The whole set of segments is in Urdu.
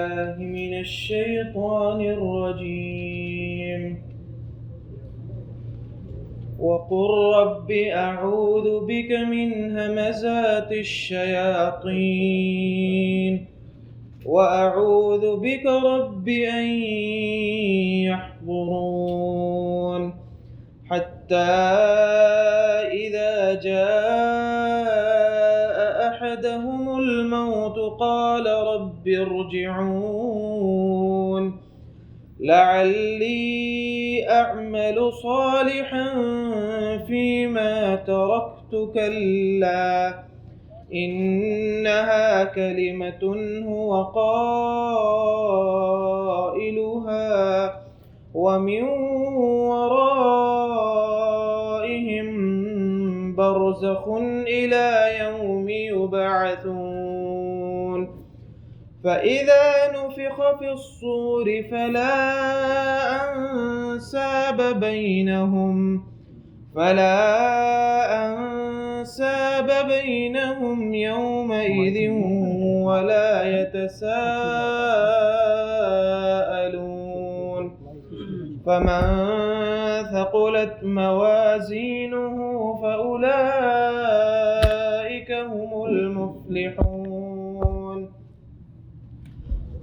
بالله من الشيطان الرجيم. وقل رب أعوذ بك من همزات الشياطين وأعوذ بك رب أن يحضرون. حتى إذا جاء أحدهم الموت قال رب ارجعون لعلي أعمل صالحا فيما تركت كلا إنها كلمة هو قائلها ومن ورائهم برزخ إلى يوم يبعثون. فإذا نفخ في الصور فلا أنساب بينهم يومئذ ولا يتساءلون. فمن ثقلت موازينه فأولئك هم المفلحون.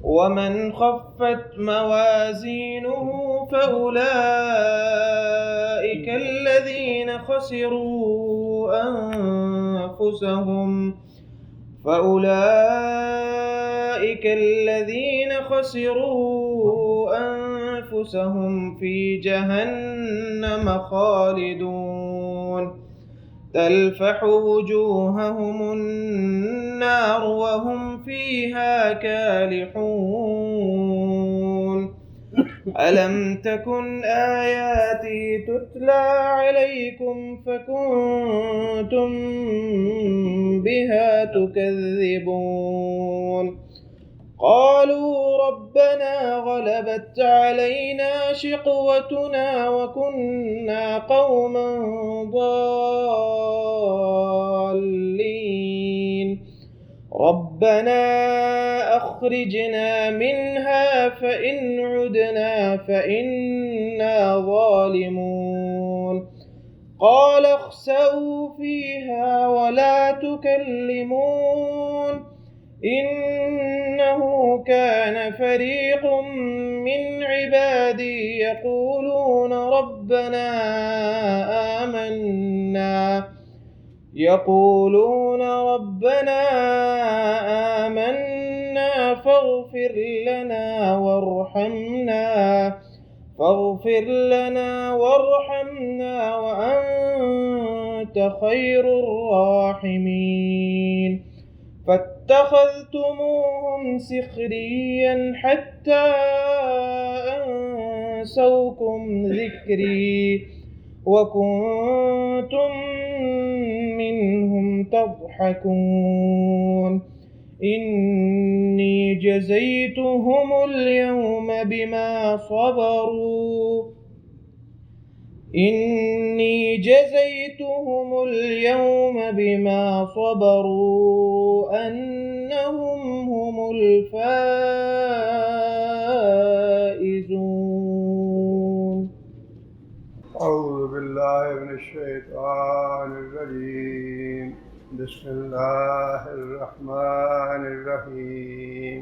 ومن خفت موازينه فأولئك الذين خسروا أنفسهم في جهنم خالدون. تلفح وجوههم النار وهم فيها كالحون. ألم تكن آياتي تتلى عليكم فكنتم بها تكذبون. قالوا ربنا غلبت علينا شقوتنا وكنا قوما ضالين ربنا أخرجنا منها فإن عدنا فإنا ظالمون. قال اخسئوا فيها ولا تكلمون إنه كان فريق من عبادي يقولون ربنا آمنا فاغفر لنا وارحمنا وأنت خير الراحمين. فاتخذتموهم سخريا حتى أنسوكم ذكري وكنتم منهم تضحكون. إني جزيتهم اليوم بما صبروا أنهم هم الفائزون. أعوذ بالله من الشيطان الرجيم. بسم الله الرحمن الرحيم.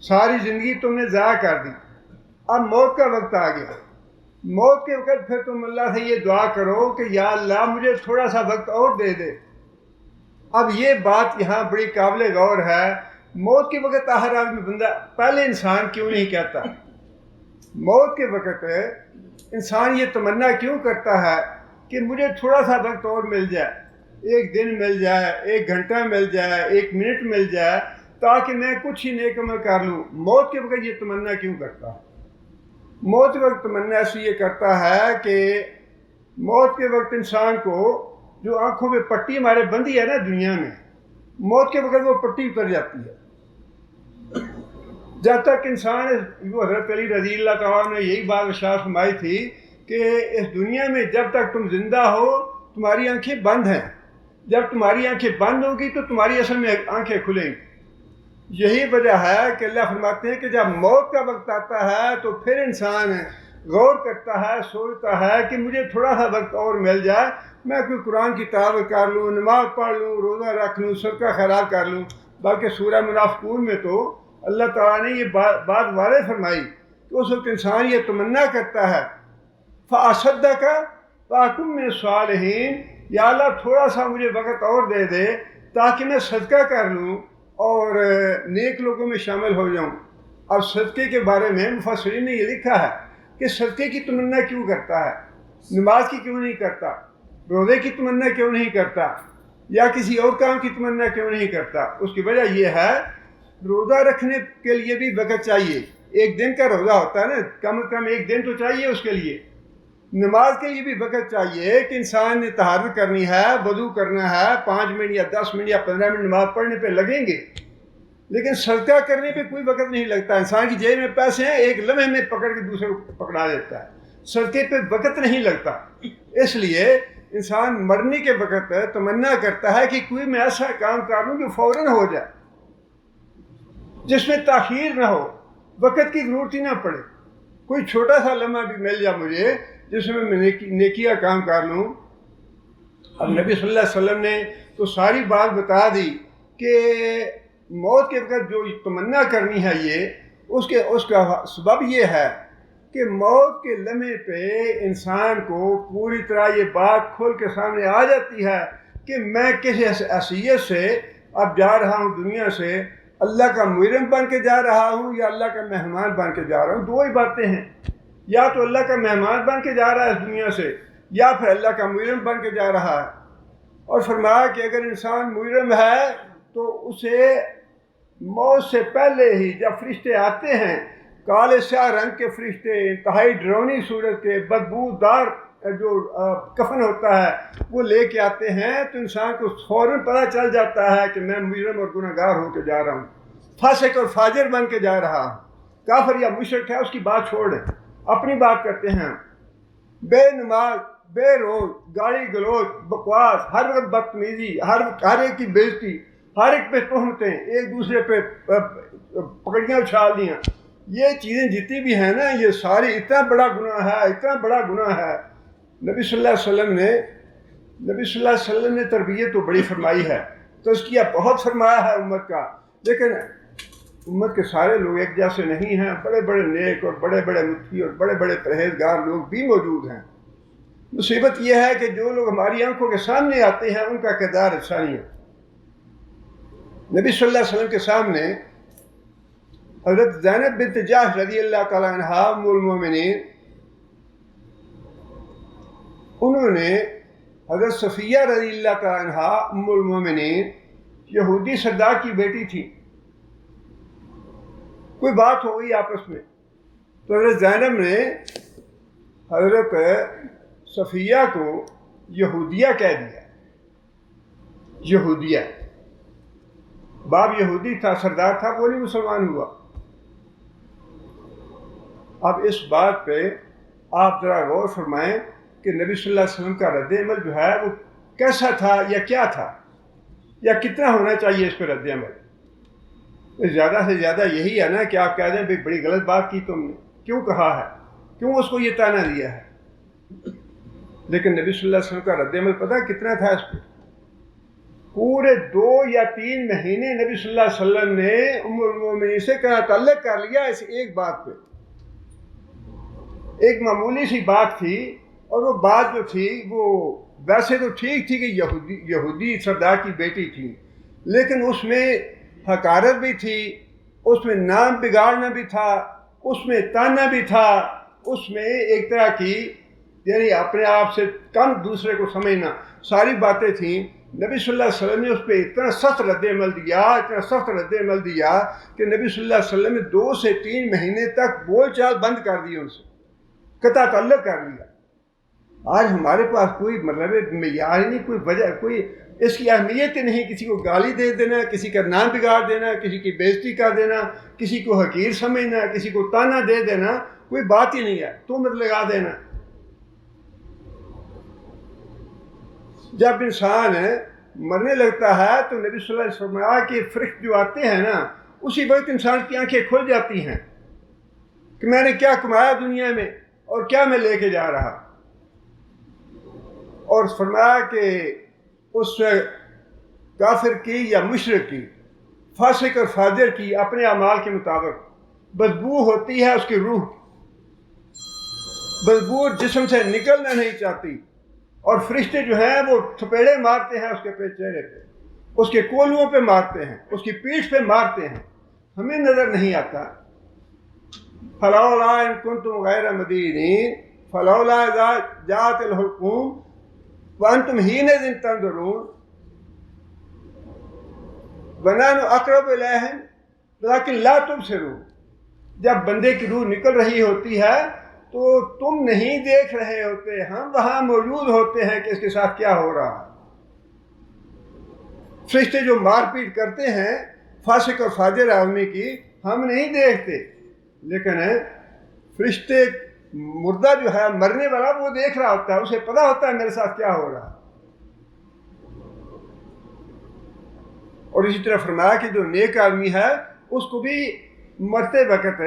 ساری زندگی تم نے ضائع کر دی، اب موت کا وقت آ گیا، موت کے وقت پھر تم اللہ سے یہ دعا کرو کہ یا اللہ مجھے تھوڑا سا وقت اور دے دے۔ اب یہ بات یہاں بڑی قابل غور ہے، موت کے وقت ہر آدمی بندہ پہلے انسان کیوں نہیں کہتا؟ موت کے وقت انسان یہ تمنا کیوں کرتا ہے کہ مجھے تھوڑا سا وقت اور مل جائے، ایک دن مل جائے، ایک گھنٹہ مل جائے، ایک منٹ مل جائے، تاکہ میں کچھ ہی نیک عمل کر لوں۔ موت کے وقت یہ تمنا کیوں کرتا ہے؟ موت کے وقت تمنا ایسے یہ کرتا ہے کہ موت کے وقت انسان کو جو آنکھوں پہ پٹی ہمارے بندھی ہے نا دنیا میں، موت کے وقت وہ پٹی اتر جاتی ہے۔ جب تک انسان، وہ حضرت علی رضی اللہ تعالیٰ نے یہی بات ارشاد فرمائی تھی کہ اس دنیا میں جب تک تم زندہ ہو تمہاری آنکھیں بند ہیں، جب تمہاری آنکھیں بند ہوگی تو تمہاری اصل میں آنکھیں کھلیں گی۔ یہی وجہ ہے کہ اللہ فرماتے ہیں کہ جب موت کا وقت آتا ہے تو پھر انسان غور کرتا ہے، سوچتا ہے کہ مجھے تھوڑا سا وقت اور مل جائے، میں کوئی قرآن کی تلاوت کر لوں، نماز پڑھ لوں، روزہ رکھ لوں، صدقہ خیرات کر لوں۔ بلکہ سورہ منافقون میں تو اللہ تعالیٰ نے یہ بات واضح فرمائی کہ اس وقت انسان یہ تمنا کرتا ہے فَأَصَدَّقَ وَأَكُن مِّنَ الصَّالِحِينَ، یا اللہ تھوڑا سا مجھے وقت اور دے دے تاکہ میں صدقہ کر لوں اور نیک لوگوں میں شامل ہو جاؤں۔ اب صدقے کے بارے میں مفسرین نے یہ لکھا ہے کہ صدقے کی تمنا کیوں کرتا ہے، نماز کی کیوں نہیں کرتا، روزے کی تمنا کیوں نہیں کرتا، یا کسی اور کام کی تمنا کیوں نہیں کرتا؟ اس کی وجہ یہ ہے روزہ رکھنے کے لیے بھی وقت چاہیے، ایک دن کا روزہ ہوتا ہے نا، کم از کم ایک دن تو چاہیے اس کے لیے۔ نماز کے لیے بھی وقت چاہیے کہ انسان نے طہارت کرنی ہے، وضو کرنا ہے، 5 منٹ یا 10 منٹ یا 15 منٹ نماز پڑھنے پہ لگیں گے، لیکن صدقہ کرنے پہ کوئی وقت نہیں لگتا۔ انسان کی جیب میں پیسے ہیں، ایک لمحے میں پکڑ کے دوسرے کو پکڑا دیتا ہے، صدقے پہ وقت نہیں لگتا۔ اس لیے انسان مرنے کے وقت تمنا کرتا ہے کہ کوئی میں ایسا کام کر لوں جو فوراً ہو جائے، جس میں تاخیر نہ ہو، وقت کی ضرورت ہی نہ پڑے، کوئی چھوٹا سا لمحہ بھی مل جائے مجھے جس میں میں نیکی کا کام کر لوں۔ اب نبی صلی اللہ علیہ وسلم نے تو ساری بات بتا دی کہ موت کے وقت جو تمنا کرنی ہے اس کا سبب یہ ہے کہ موت کے لمحے پہ انسان کو پوری طرح یہ بات کھول کے سامنے آ جاتی ہے کہ میں کس حیثیت سے اب جا رہا ہوں دنیا سے، اللہ کا مجرم بن کے جا رہا ہوں یا اللہ کا مہمان بن کے جا رہا ہوں۔ دو ہی باتیں ہیں، یا تو اللہ کا مہمان بن کے جا رہا ہے اس دنیا سے، یا پھر اللہ کا مجرم بن کے جا رہا ہے۔ اور فرمایا کہ اگر انسان مجرم ہے تو اسے موت سے پہلے ہی جب فرشتے آتے ہیں، کالے سیاہ رنگ کے فرشتے، انتہائی ڈراؤنی صورت کے، بدبودار جو کفن ہوتا ہے وہ لے کے آتے ہیں، تو انسان کو فوراً پتہ چل جاتا ہے کہ میں مجرم اور گنہگار ہو کے جا رہا ہوں، فاسق اور فاجر بن کے جا رہا ہوں۔ کافر یا مشرک ہے اس کی بات چھوڑ دیں، اپنی بات کرتے ہیں، بے نماز، بے روز، گالی گلوچ، بکواس، ہر وقت بدتمیزی، ہر ایک کی بےزتی، ہر ایک پہ تہمتیں، ایک دوسرے پہ پکڑیاں اچھال دیا، یہ چیزیں جتنی بھی ہیں نا یہ ساری اتنا بڑا گناہ ہے، اتنا بڑا گناہ ہے۔ نبی صلی اللہ علیہ وسلم نے تربیت تو بڑی فرمائی ہے، تزکیہ بہت فرمایا ہے امت کا، لیکن امت کے سارے لوگ ایک جیسے نہیں ہیں، بڑے بڑے نیک اور بڑے بڑے مفتی اور بڑے بڑے پرہیزگار لوگ بھی موجود ہیں۔ مصیبت یہ ہے کہ جو لوگ ہماری آنکھوں کے سامنے آتے ہیں ان کا کردار اچھا نہیں ہے۔ نبی صلی اللہ علیہ وسلم کے سامنے حضرت زینب بنت جحش رضی اللہ تعالیٰ عنہا ام المومنین، انہوں نے حضرت صفیہ رضی اللہ تعالیٰ عنہا ام المومنین یہودی سردار کی بیٹی تھی، کوئی بات ہو گئی آپس میں تو حضرت زینب نے حضرت صفیہ کو یہودیہ کہہ دیا۔ یہودیہ، باپ یہودی تھا، سردار تھا، وہ نہیں مسلمان ہوا۔ اب اس بات پہ آپ ذرا غور فرمائیں کہ نبی صلی اللہ علیہ وسلم کا رد عمل جو ہے وہ کیسا تھا یا کیا تھا یا کتنا ہونا چاہیے اس پہ رد عمل۔ زیادہ سے زیادہ یہی ہے نا کہ آپ کہہ دیں بھائی بڑی غلط بات کی تم نے، کیوں کہا ہے، کیوں اس کو یہ طعنہ دیا ہے۔ لیکن نبی صلی اللہ علیہ وسلم کا رد عمل پتہ کتنا تھا اس پہ؟ پورے 2 یا 3 مہینے نبی صلی اللہ علیہ وسلم نے ام المومنین سے تعلق کر لیا اس ایک بات پہ. ایک معمولی سی بات تھی، اور وہ بات جو تھی وہ ویسے تو ٹھیک تھی کہ یہودی سردار کی بیٹی تھی، لیکن اس میں حقارت بھی تھی، اس میں نام بگاڑنا بھی تھا، اس میں تانا بھی تھا، اس میں ایک طرح کی یعنی اپنے آپ سے کم دوسرے کو سمجھنا، ساری باتیں تھیں. نبی صلی اللہ علیہ وسلم نے اس پہ اتنا سخت رد عمل دیا کہ نبی صلی اللہ علیہ وسلم نے 2 سے 3 مہینے تک بول چال بند کر دی، ان سے قطع تعلق کر لیا. آج ہمارے پاس کوئی مطلب معیار ہی نہیں، کوئی وجہ، کوئی اس کی اہمیت ہی نہیں. کسی کو گالی دے دینا، کسی کا نام بگاڑ دینا، کسی کی بےزتی کر دینا، کسی کو حقیر سمجھنا، کسی کو تانا دے دینا، کوئی بات ہی نہیں ہے. تہمت لگا دینا. جب انسان مرنے لگتا ہے تو نبی صلی اللہ علیہ وسلم کے فرشتے جو آتے ہیں نا، اسی وقت انسان کی آنکھیں کھل جاتی ہیں کہ میں نے کیا کمایا دنیا میں اور کیا میں لے کے جا رہا. اور فرمایا کہ اس کافر کی یا مشرک کی، فاسق اور فاجر کی اپنے اعمال کے مطابق بدبو ہوتی ہے، اس کی روح بدبو جسم سے نکلنا نہیں چاہتی، اور فرشتے جو ہیں وہ تھپیڑے مارتے ہیں اس کے چہرے پہ، اس کے کولوں پہ مارتے ہیں، اس کی پیٹھ پہ مارتے ہیں. ہمیں نظر نہیں آتا. فلولا ان کنتم غیر مدینین فلولا اذا جاءت الحکوم وانتم حینئذ تنظرون ونحن اقرب الیہم ولکن لا تبصرون. جب بندے کی روح نکل رہی ہوتی ہے تو تم نہیں دیکھ رہے ہوتے، ہم وہاں موجود ہوتے ہیں کہ اس کے ساتھ کیا ہو رہا ہے. فرشتے جو مار پیٹ کرتے ہیں فاسق اور فاجر آدمی کی، ہم نہیں دیکھتے، لیکن فرشتے مردہ جو ہے مرنے والا وہ دیکھ رہا ہوتا ہے، اسے پتہ ہوتا ہے میرے ساتھ کیا ہو رہا ہے. اور اسی طرح فرمایا کہ جو نیک آدمی ہے اس کو بھی مرتے وقت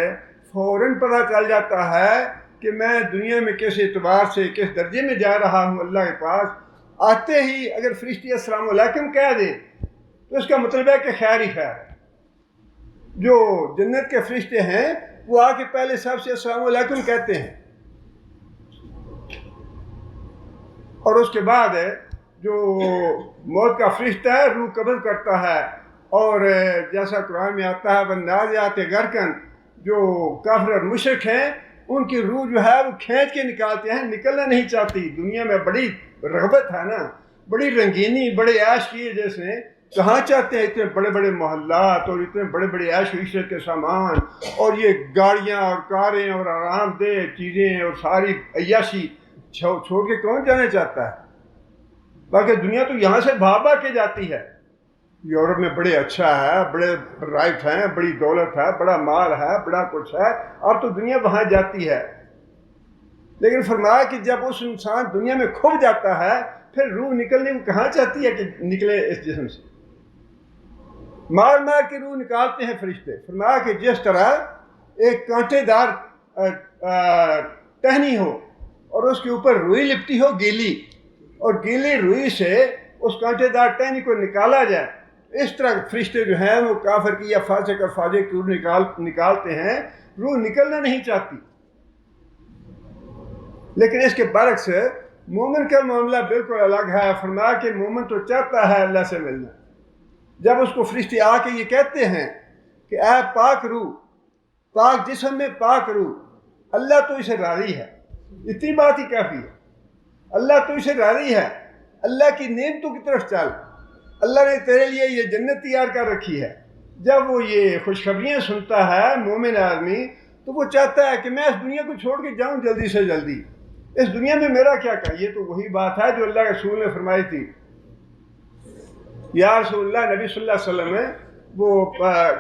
فوراً پتہ چل جاتا ہے کہ میں دنیا میں کس اعتبار سے کس درجے میں جا رہا ہوں اللہ کے پاس. آتے ہی اگر فرشتے السلام علیکم کہہ دیں تو اس کا مطلب ہے کہ خیر ہی خیر ہے. جو جنت کے فرشتے ہیں وہ آ کے پہلے سب سے السلام علیکم کہتے ہیں، اور اس کے بعد جو موت کا فرشتہ ہے روح قبض کرتا ہے. اور جیسا قرآن میں آتا ہے والنازعات غرقا، جو کافر اور مشرک ہیں ان کی روح جو ہے وہ کھینچ کے نکالتے ہیں، نکلنا نہیں چاہتی. دنیا میں بڑی رغبت ہے نا، بڑی رنگینی، بڑے عیش کیے جیسے کہاں چاہتے ہیں اتنے بڑے بڑے محلات اور اتنے بڑے بڑے عیش و عشرت کے سامان اور یہ گاڑیاں اور کاریں اور آرام دہ چیزیں اور ساری عیاشی چھوڑ کے کون جانا چاہتا ہے. باقی دنیا تو یہاں سے بھاگ بھاگ کے جاتی ہے. یورپ میں بڑے اچھا ہے، بڑے رائٹ ہیں، بڑی دولت ہے، بڑا مال ہے، بڑا کچھ ہے، اب تو دنیا وہاں جاتی ہے. لیکن فرمایا کہ جب اس انسان دنیا میں کھو جاتا ہے پھر روح نکلنے کو کہاں چاہتی ہے کہ نکلے اس جسم سے. مار مار کے روح نکالتے ہیں فرشتے. فرمایا کہ جس طرح ایک کانٹے دار ٹہنی ہو اور اس کے اوپر روئی لپٹی ہو گیلی، اور گیلی روئی سے اس کانٹے دار ٹہنی کو نکالا جائے، اس طرح فرشتے جو ہیں وہ کافر کی یا فاسق اور فاجر کی روح نکالتے ہیں. روح نکلنا نہیں چاہتی. لیکن اس کے برعکس مومن کا معاملہ بالکل الگ ہے. فرمایا کہ مومن تو چاہتا ہے اللہ سے ملنا. جب اس کو فرشتے آ کے یہ کہتے ہیں کہ اے پاک روح، پاک جسم میں پاک روح، اللہ تو اسے راضی ہے، اتنی بات ہی کافی ہے. اللہ تو اسے راضی ہے، اللہ کی نعمتوں کی طرف چل، اللہ نے تیرے لیے یہ جنت تیار کر رکھی ہے. جب وہ یہ خوشخبریاں سنتا ہے مومن آدمی تو وہ چاہتا ہے کہ میں اس دنیا کو چھوڑ کے جاؤں جلدی سے جلدی، اس دنیا میں میرا کیا کہا. یہ تو وہی بات ہے جو اللہ کے رسول نے فرمائی تھی. یا رسول اللہ، نبی صلی اللہ علیہ وسلم میں وہ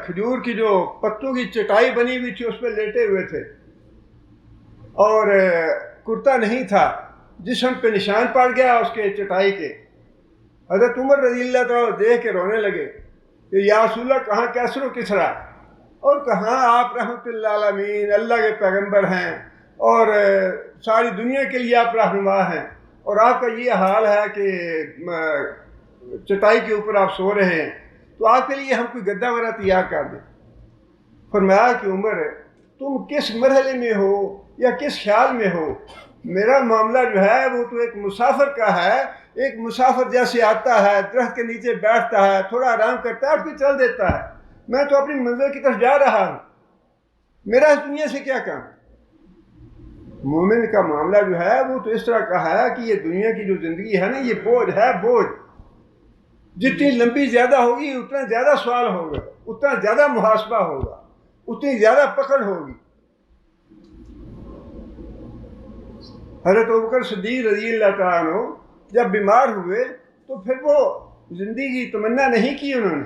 کھجور کی جو پتوں کی چٹائی بنی ہوئی تھی اس پہ لیٹے ہوئے تھے اور کرتا نہیں تھا، جسم پہ نشان پڑ گیا اس کے چٹائی کے. حضرت عمر رضی اللہ تعالیٰ دیکھ کے رونے لگے کہ یا رسول اللہ کہاں کیسر و کسرا، اور کہاں آپ رحمت اللہ عالمین اللہ کے پیغمبر ہیں اور ساری دنیا کے لیے آپ رہنما ہیں، اور آپ کا یہ حال ہے کہ چٹائی کے اوپر آپ سو رہے ہیں تو آپ کے لیے ہم کوئی گدا وغیرہ تیار کر دیں. فرمایا کہ عمر تم کس مرحلے میں ہو یا کس خیال میں ہو, میرا معاملہ جو ہے وہ تو ایک مسافر کا ہے. ایک مسافر جیسے آتا ہے, درخت کے نیچے بیٹھتا ہے, تھوڑا آرام کرتا ہے اور پھر چل دیتا ہے. میں تو اپنی منزل کی طرف جا رہا ہوں, میرا اس دنیا سے کیا کام. مومن کا معاملہ جو ہے وہ تو اس طرح کا ہے کہ یہ دنیا کی جو زندگی ہے نا, یہ بوجھ ہے, بوجھ. جتنی لمبی زیادہ ہوگی اتنا زیادہ سوال ہوگا, اتنا زیادہ محاسبہ ہوگا, اتنی زیادہ پکڑ ہوگی. حضرت ابوبکر صدیق رضی اللہ تعالیٰ عنہ جب بیمار ہوئے تو پھر وہ زندگی کی تمنا نہیں کی, انہوں نے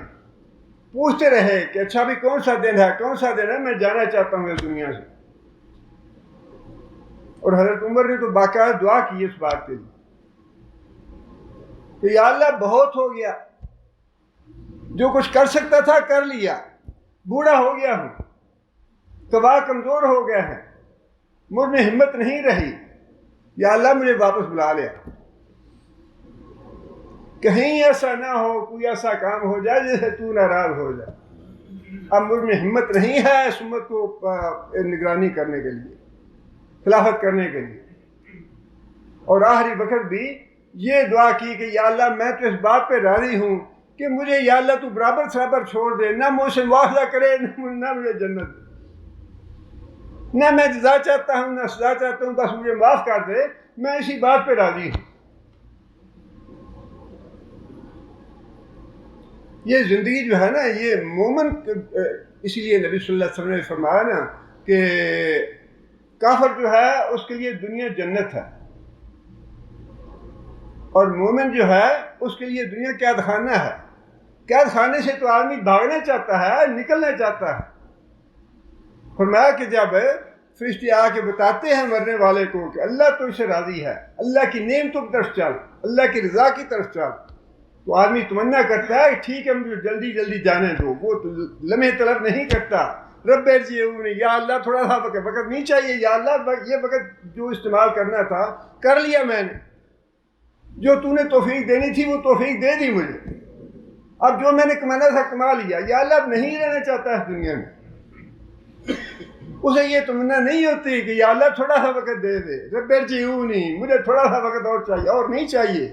پوچھتے رہے کہ اچھا بھی کون سا دن ہے, کون سا دن ہے, میں جانا چاہتا ہوں اس دنیا سے. اور حضرت عمر نے تو باقاعدہ دعا کی اس بات کے لیے کہ یا اللہ بہت ہو گیا, جو کچھ کر سکتا تھا کر لیا, بوڑھا ہو گیا ہوں, قوا کمزور ہو گیا ہے, مجھ میں ہمت نہیں رہی, یا اللہ مجھے واپس بلا لیا. کہیں ایسا نہ ہو کوئی ایسا کام ہو جائے جیسے تو ناراض ہو جائے. اب مجھ میں ہمت نہیں ہے اس امت کو نگرانی کرنے کے لیے, خلافت کرنے کے لیے. اور آخری وقت بھی یہ دعا کی کہ یا اللہ میں تو اس بات پہ راضی ہوں کہ مجھے یا اللہ تو برابر سرابر چھوڑ دے, نہ مجھ سے معاوضہ کرے نہ مجھے جنت دے, نہ میں جزا چاہتا ہوں نہ سزا چاہتا ہوں, بس مجھے معاف کر دے, میں اسی بات پہ راضی ہوں. یہ زندگی جو ہے نا یہ مومن, اسی لیے نبی صلی اللہ علیہ وسلم نے فرمایا نا کہ کافر جو ہے اس کے لیے دنیا جنت ہے, اور مومن جو ہے اس کے لیے دنیا قید خانہ ہے. قید خانے سے تو آدمی بھاگنا چاہتا ہے, نکلنا چاہتا ہے. فرمایا کہ جب فرشتے آ کے بتاتے ہیں مرنے والے کو کہ اللہ تو اسے راضی ہے, اللہ کی نعمتوں کی طرف چل, اللہ کی رضا کی طرف چل, تو آدمی تمنا کرتا ہے کہ ٹھیک ہے مجھے جلدی جلدی جانے دو. وہ لمحے طلب نہیں کرتا, رب ارجعونی, یا اللہ تھوڑا سا وقت نہیں چاہیے, یا اللہ یہ وقت جو استعمال کرنا تھا کر لیا میں نے, جو تو نے توفیق دینی تھی وہ توفیق دے دی مجھے, اب جو میں نے کمانا تھا کما لیا, یا اللہ اب نہیں رہنا چاہتا اس دنیا میں. اسے یہ تمنا نہیں ہوتی کہ یا اللہ تھوڑا سا وقت دے دے, رب ارجعونی, مجھے تھوڑا سا وقت اور چاہیے, اور نہیں چاہیے.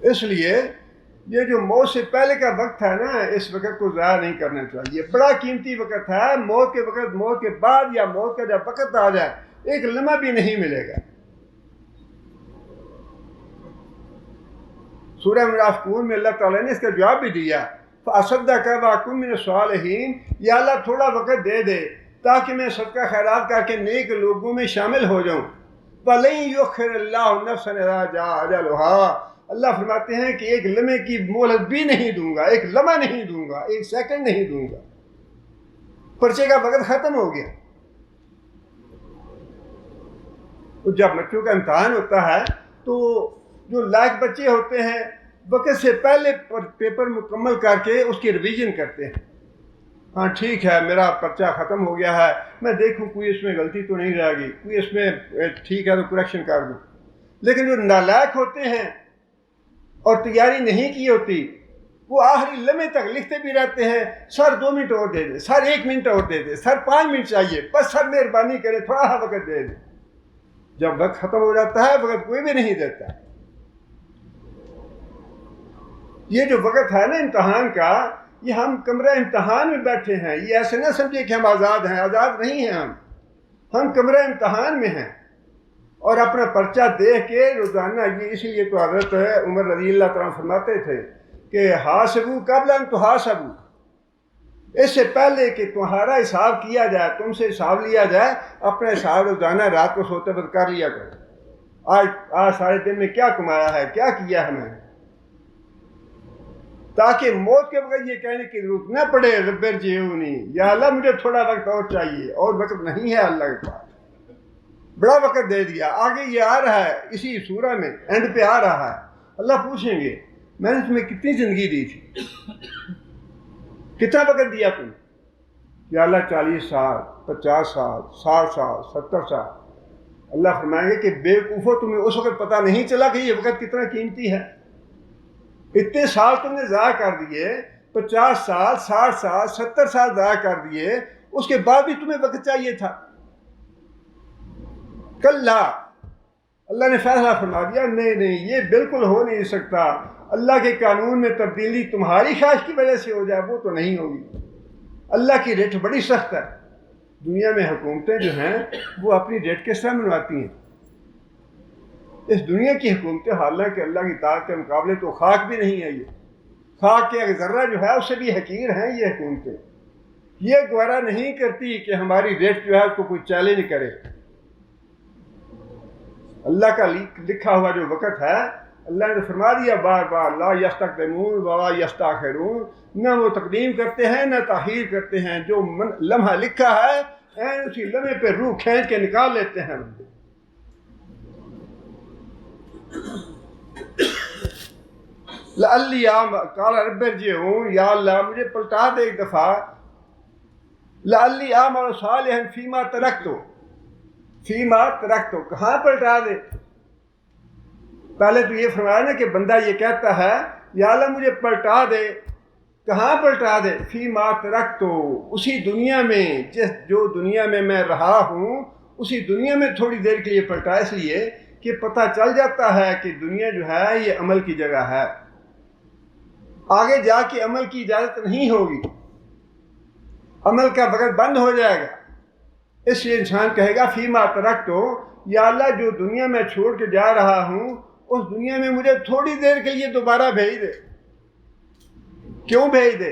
اس لیے یہ جو موت سے پہلے کا وقت ہے نا, اس وقت کو ضائع نہیں کرنا چاہیے. بڑا قیمتی وقت ہے. موت کے وقت, موت کے بعد یا موت کا جب وقت آ جائے ایک لمحہ بھی نہیں ملے گا. سورہ منافقون میں اللہ تعالیٰ نے اس کا جواب بھی دیا, فَأَصَدَّقَ وَأَكُن مِّنَ الصَّالِحِينَ, یا اللہ تھوڑا وقت دے دے تاکہ میں صدقہ خیرات کر کے نیک لوگوں میں شامل ہو جاؤں. وَلَن يُؤَخِّرَ اللَّهُ نَفْسًا إِذَا جَاءَ أَجَلُهَا, اللہ فرماتے ہیں کہ ایک لمحے کی مہلت بھی نہیں دوں گا, ایک لمحہ نہیں دوں گا, ایک سیکنڈ نہیں دوں گا. پرچے کا وقت ختم ہو گیا. تو جب بچوں کا امتحان ہوتا ہے تو جو لائق بچے ہوتے ہیں وقت سے پہلے پیپر مکمل کر کے اس کی ریویژن کرتے ہیں. ہاں ٹھیک ہے میرا پرچہ ختم ہو گیا ہے, میں دیکھوں کوئی اس میں غلطی تو نہیں رہ گئی, کوئی اس میں ٹھیک ہے تو کریکشن کر دوں. لیکن جو نالائق ہوتے ہیں اور تیاری نہیں کی ہوتی وہ آخری لمحے تک لکھتے بھی رہتے ہیں, سر 2 منٹ اور دے دیں, سر 1 منٹ اور دے دیں, سر 5 منٹ چاہیے, بس سر مہربانی کرے تھوڑا سا وقت دے دیں. جب وقت ختم ہو جاتا ہے وقت کوئی بھی نہیں دیتا. یہ جو وقت ہے نا امتحان کا, یہ ہم کمرہ امتحان میں بیٹھے ہیں. یہ ایسے نہ سمجھے کہ ہم آزاد ہیں, آزاد نہیں ہیں ہم کمرہ امتحان میں ہیں. اور اپنا پرچہ دیکھ کے روزانہ, یہ اسی لیے تو حضرت عمر رضی اللہ تعالیٰ فرماتے تھے کہ حاسبوا قبل ان تحاسبوا, اس سے پہلے کہ تمہارا حساب کیا جائے, تم سے حساب لیا جائے, اپنا حساب روزانہ رات کو سوتے وقت کر لیا کرو. آج سارے دن میں کیا کمایا ہے, کیا کیا ہے میں نے, تاکہ موت کے وقت یہ کہنے کی ضرورت نہ پڑے رب ارجعونی, یا اللہ مجھے تھوڑا وقت اور چاہیے, اور وقت نہیں ہے اللہ کے پاس. بڑا وقت دے دیا. آگے یہ آ رہا ہے اسی سورہ میں اینڈ پہ آ رہا ہے, اللہ پوچھیں گے میں نے تمہیں کتنی زندگی دی تھی, کتنا وقت دیا تم؟ یا اللہ 40 سال, 50 سال, 60 سال, 70 سال. اللہ فرمائیں گے کہ بیوقوفو تمہیں اس وقت پتہ نہیں چلا کہ یہ وقت کتنا قیمتی ہے؟ اتنے سال تم نے ضائع کر دیے، 50 سال، 60 سال، 70 سال ضائع کر دیے، اس کے بعد بھی تمہیں وقت چاہیے تھا؟ کلا، اللہ نے فیصلہ فرما دیا نہیں یہ بالکل ہو نہیں سکتا، اللہ کے قانون میں تبدیلی تمہاری خواہش کی وجہ سے ہو جائے وہ تو نہیں ہوگی۔ اللہ کی ریٹ بڑی سخت ہے۔ دنیا میں حکومتیں جو ہیں وہ اپنی ریٹ کس طرح منواتی ہیں؟ اس دنیا کی حکومتیں حالانکہ اللہ کی طاقت کے مقابلے تو خاک بھی نہیں ہے، یہ خاک کے ایک ذرہ جو ہے اس سے بھی حقیر ہیں یہ حکومتیں۔ یہ گوارا نہیں کرتی کہ ہماری ریٹ جو ہے اس کو کوئی چیلنج کرے۔ اللہ کا لکھا ہوا جو وقت ہے، اللہ نے فرما دیا بار بار لا یستقدمون ولا یستاخرون، نہ وہ تقدیم کرتے ہیں نہ تاخیر کرتے ہیں، جو لمحہ لکھا ہے اسی لمحے پہ روح کھینچ کے نکال لیتے ہیں۔ لعلی قال رب ارجعون، یا اللہ مجھے پلٹا دے ایک دفعہ، لعلی اعمل صالحا فیما ترکت، فیما ترکت کہاں پلٹا دے؟ پہلے تو یہ فرمایا نا کہ بندہ یہ کہتا ہے یا اللہ مجھے پلٹا دے، کہاں پلٹا دے؟ فیما ترکت، اسی دنیا میں جو دنیا میں میں رہا ہوں اسی دنیا میں تھوڑی دیر کے لیے پلٹا، اس لیے کہ پتہ چل جاتا ہے کہ دنیا جو ہے یہ عمل کی جگہ ہے، آگے جا کے عمل کی اجازت نہیں ہوگی، عمل کا وقت بند ہو جائے گا۔ اس لیے انسان کہے گا فیما ترکت، یا اللہ جو دنیا میں چھوڑ کے جا رہا ہوں اس دنیا میں مجھے تھوڑی دیر کے لیے دوبارہ بھیج دے۔ کیوں بھیج دے؟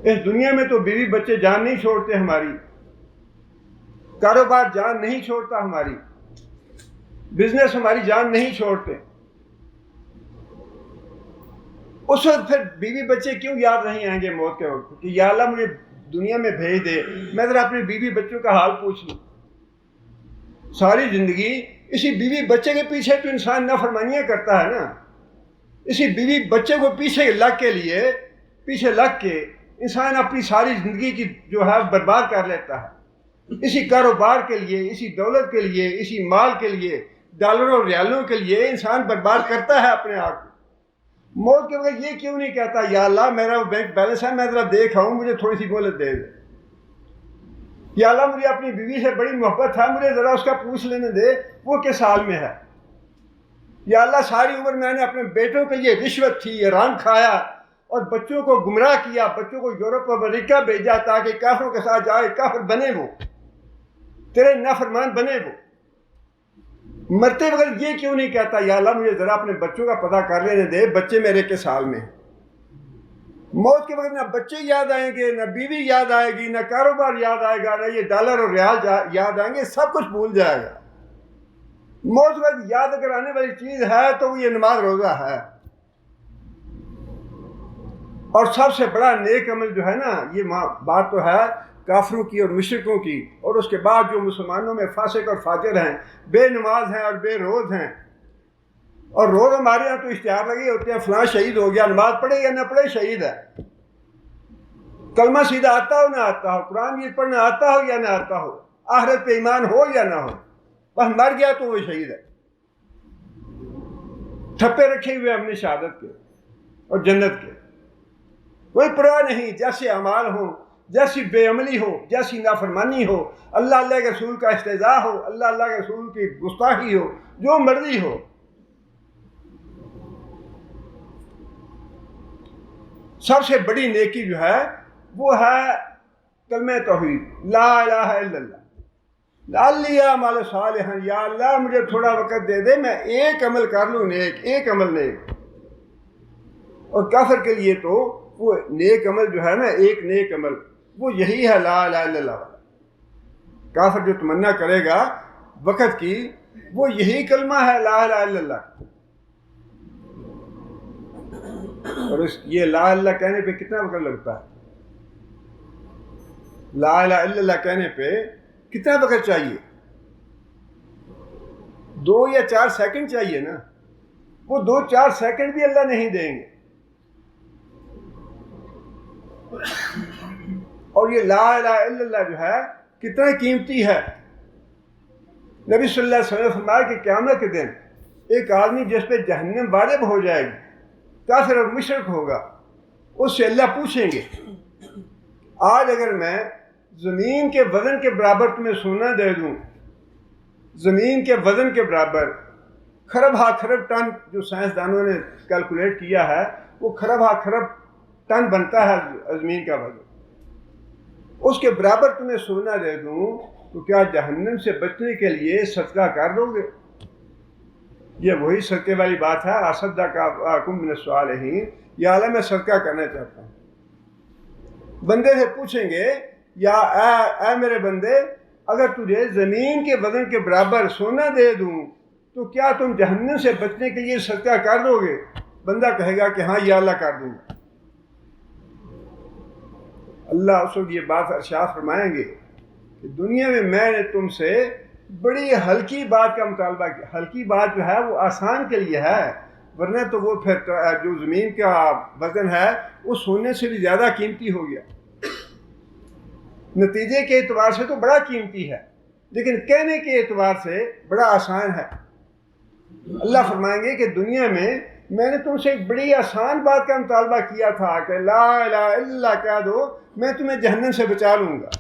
اس دنیا میں تو بیوی بچے جان نہیں چھوڑتے ہماری، کاروبار جان نہیں چھوڑتا ہماری، بزنس ہماری جان نہیں چھوڑتے، اس وقت پھر بیوی بچے کیوں یاد نہیں آئیں گے موت کے وقت کہ یا اللہ مجھے دنیا میں بھیج دے، میں ذرا اپنے بیوی بچوں کا حال پوچھ لوں۔ ساری زندگی اسی بیوی بچے کے پیچھے تو انسان نافرمانیاں کرتا ہے نا، اسی بیوی بچے کو پیچھے لگ کے انسان اپنی ساری زندگی کی جو ہے برباد کر لیتا ہے، اسی کاروبار کے لیے، اسی دولت کے لیے، اسی مال کے لیے، ڈالروں اور ریالوں کے لیے انسان برباد کرتا ہے اپنے آپ کو۔ موت کے وقت یہ کیوں نہیں کہتا یا اللہ میرا وہ بینک بیلنس ہے میں ذرا دیکھ آؤں، مجھے تھوڑی سی مہلت دے دے، یا اللہ مجھے اپنی بیوی سے بڑی محبت ہے مجھے ذرا اس کا پوچھ لینے دے وہ کس حال میں ہے، یا اللہ ساری عمر میں نے اپنے بیٹوں کے لیے رشوت تھی، حرام کھایا اور بچوں کو گمراہ کیا، بچوں کو یورپ اور امریکہ بھیجا تاکہ کافروں کے ساتھ جائے، کافر بنے وہ، تیرے نافرمان بنے وہ۔ مرتے وقت یہ کیوں نہیں کہتا یا اللہ مجھے ذرا اپنے بچوں کا پتہ کر لینے دے بچے میرے کس حال میں ہیں؟ موت کے وقت نہ بچے یاد آئیں گے، نہ بیوی یاد آئے گی، نہ کاروبار یاد آئے گا، نہ یہ ڈالر اور ریال یاد آئیں گے، سب کچھ بھول جائے گا۔ موت کے وقت یاد اگر آنے والی چیز ہے تو وہ یہ نماز روزہ ہے، اور سب سے بڑا نیک عمل جو ہے نا، یہ بات تو ہے کافروں کی اور مشرکوں کی، اور اس کے بعد جو مسلمانوں میں فاسق اور فاجر ہیں، بے نماز ہیں اور بے روز ہیں، اور روز ہمارے یہاں تو اشتہار لگے ہوتے ہیں فلاں شہید ہو گیا، نماز پڑھے یا نہ پڑھے شہید ہے، کلمہ سیدھا آتا ہو نہ آتا ہو، قرآن بھی پڑھنا آتا ہو یا نہ آتا ہو، آخرت پہ ایمان ہو یا نہ ہو، بس مر گیا تو وہ شہید ہے۔ ٹھپے رکھے ہوئے ہم نے شہادت کے اور جنت کے، کوئی پرواہ نہیں، جیسے اعمال ہوں، جیسی بے عملی ہو، جیسی نافرمانی ہو، اللہ کے رسول کا استہزاء ہو، اللہ کے رسول کی گستاخی ہو، جو مرضی ہو، سب سے بڑی نیکی جو ہے وہ ہے کلمہ توحید، لا الہ الا اللہ، لعلی اعمل صالحا، یا اللہ مجھے تھوڑا وقت دے دے میں ایک عمل کر لوں نیک، ایک عمل نیک۔ اور کافر کے لیے تو وہ نیک عمل جو ہے نا، ایک نیک عمل وہ یہی ہے لا الہ الا اللہ والا۔ کافر جو تمنا کرے گا وقت کی وہ یہی کلمہ ہے لا الہ الا اللہ۔ اور یہ لا الہ کہنے پہ کتنا وقت لگتا ہے؟ لا الہ الا اللہ کہنے پہ کتنا وقت چاہیے؟ 2 یا 4 سیکنڈ چاہیے نا، وہ 2-4 سیکنڈ بھی اللہ نہیں دیں گے۔ اور یہ لا الہ الا اللہ جو ہے کتنا قیمتی ہے، نبی صلی اللہ علیہ وسلم فرمایا کہ قیامت کے دن ایک آدمی جس پہ جہنم واجب ہو جائے گی، کافر اور مشرک ہوگا، اس سے اللہ پوچھیں گے آج اگر میں زمین کے وزن کے برابر تمہیں سونا دے دوں، زمین کے وزن کے برابر، خرب ہا خرب ٹن، جو سائنسدانوں نے کیلکولیٹ کیا ہے وہ خرب ہا خرب ٹن بنتا ہے زمین کا وزن، اس کے برابر تمہیں سونا دے دوں تو کیا جہنم سے بچنے کے لیے صدقہ کر دو گے؟ یہ وہی صدقے والی بات ہے، اصدقکم من الصالحین، یا اللہ میں صدقہ کرنا چاہتا ہوں۔ بندے سے پوچھیں گے یا اے میرے بندے، اگر تجھے زمین کے وزن کے برابر سونا دے دوں تو کیا تم جہنم سے بچنے کے لیے صدقہ کر دو گے؟ بندہ کہے گا کہ ہاں یا اللہ کر دوں گا۔ اللہ اس وقت یہ بات ارشاد فرمائیں گے کہ دنیا میں نے تم سے بڑی ہلکی بات کا مطالبہ کیا، ہلکی بات جو ہے وہ آسان کے لیے ہے، ورنہ تو وہ پھر جو زمین کا وزن ہے وہ سونے سے بھی زیادہ قیمتی ہو گیا، نتیجے کے اعتبار سے تو بڑا قیمتی ہے لیکن کہنے کے اعتبار سے بڑا آسان ہے۔ اللہ فرمائیں گے کہ دنیا میں نے تم سے ایک بڑی آسان بات کا مطالبہ کیا تھا کہ لا الہ الا اللہ کہہ دو، میں تمہیں جہنم سے بچا لوں گا،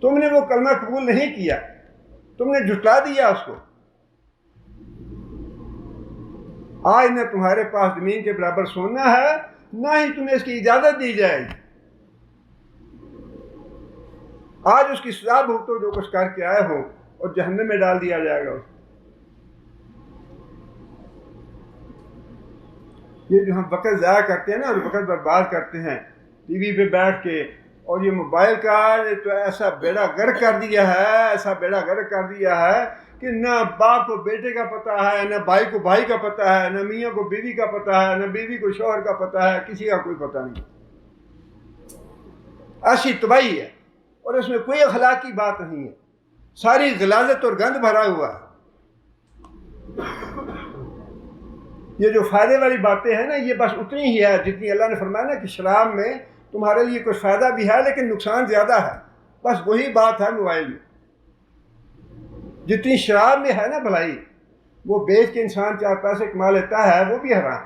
تم نے وہ کلمہ قبول نہیں کیا، تم نے جھٹلا دیا اس کو۔ آج نہ تمہارے پاس زمین کے برابر سونا ہے، نہ ہی تمہیں اس کی اجازت دی جائے گی۔ آج اس کی سزا بھگتو جو کچھ کر کے آئے ہو، اور جہنم میں ڈال دیا جائے گا اس کو۔ یہ جو ہم وقت ضائع کرتے ہیں نا، وقت برباد کرتے ہیں ٹی وی پہ بیٹھ کے، اور یہ موبائل کا تو ایسا بیڑا گرک کر دیا ہے، ایسا بیڑا گرک کر دیا ہے کہ نہ باپ کو بیٹے کا پتہ ہے، نہ بھائی کو بھائی کا پتہ ہے، نہ میاں کو بیوی کا پتہ ہے، نہ بیوی کو شوہر کا پتہ ہے، کسی کا کوئی پتہ نہیں۔ ایسی تباہی ہے، اور اس میں کوئی اخلاقی بات نہیں ہے، ساری غلاظت اور گند بھرا ہوا ہے۔ یہ جو فائدے والی باتیں ہیں نا، یہ بس اتنی ہی ہے جتنی اللہ نے فرمایا نا کہ شراب میں تمہارے لیے کچھ فائدہ بھی ہے لیکن نقصان زیادہ ہے، بس وہی بات ہے موبائل میں۔ جتنی شراب میں ہے نا بھلائی، وہ بیچ کے انسان 4 پیسے کما لیتا ہے، وہ بھی حرام۔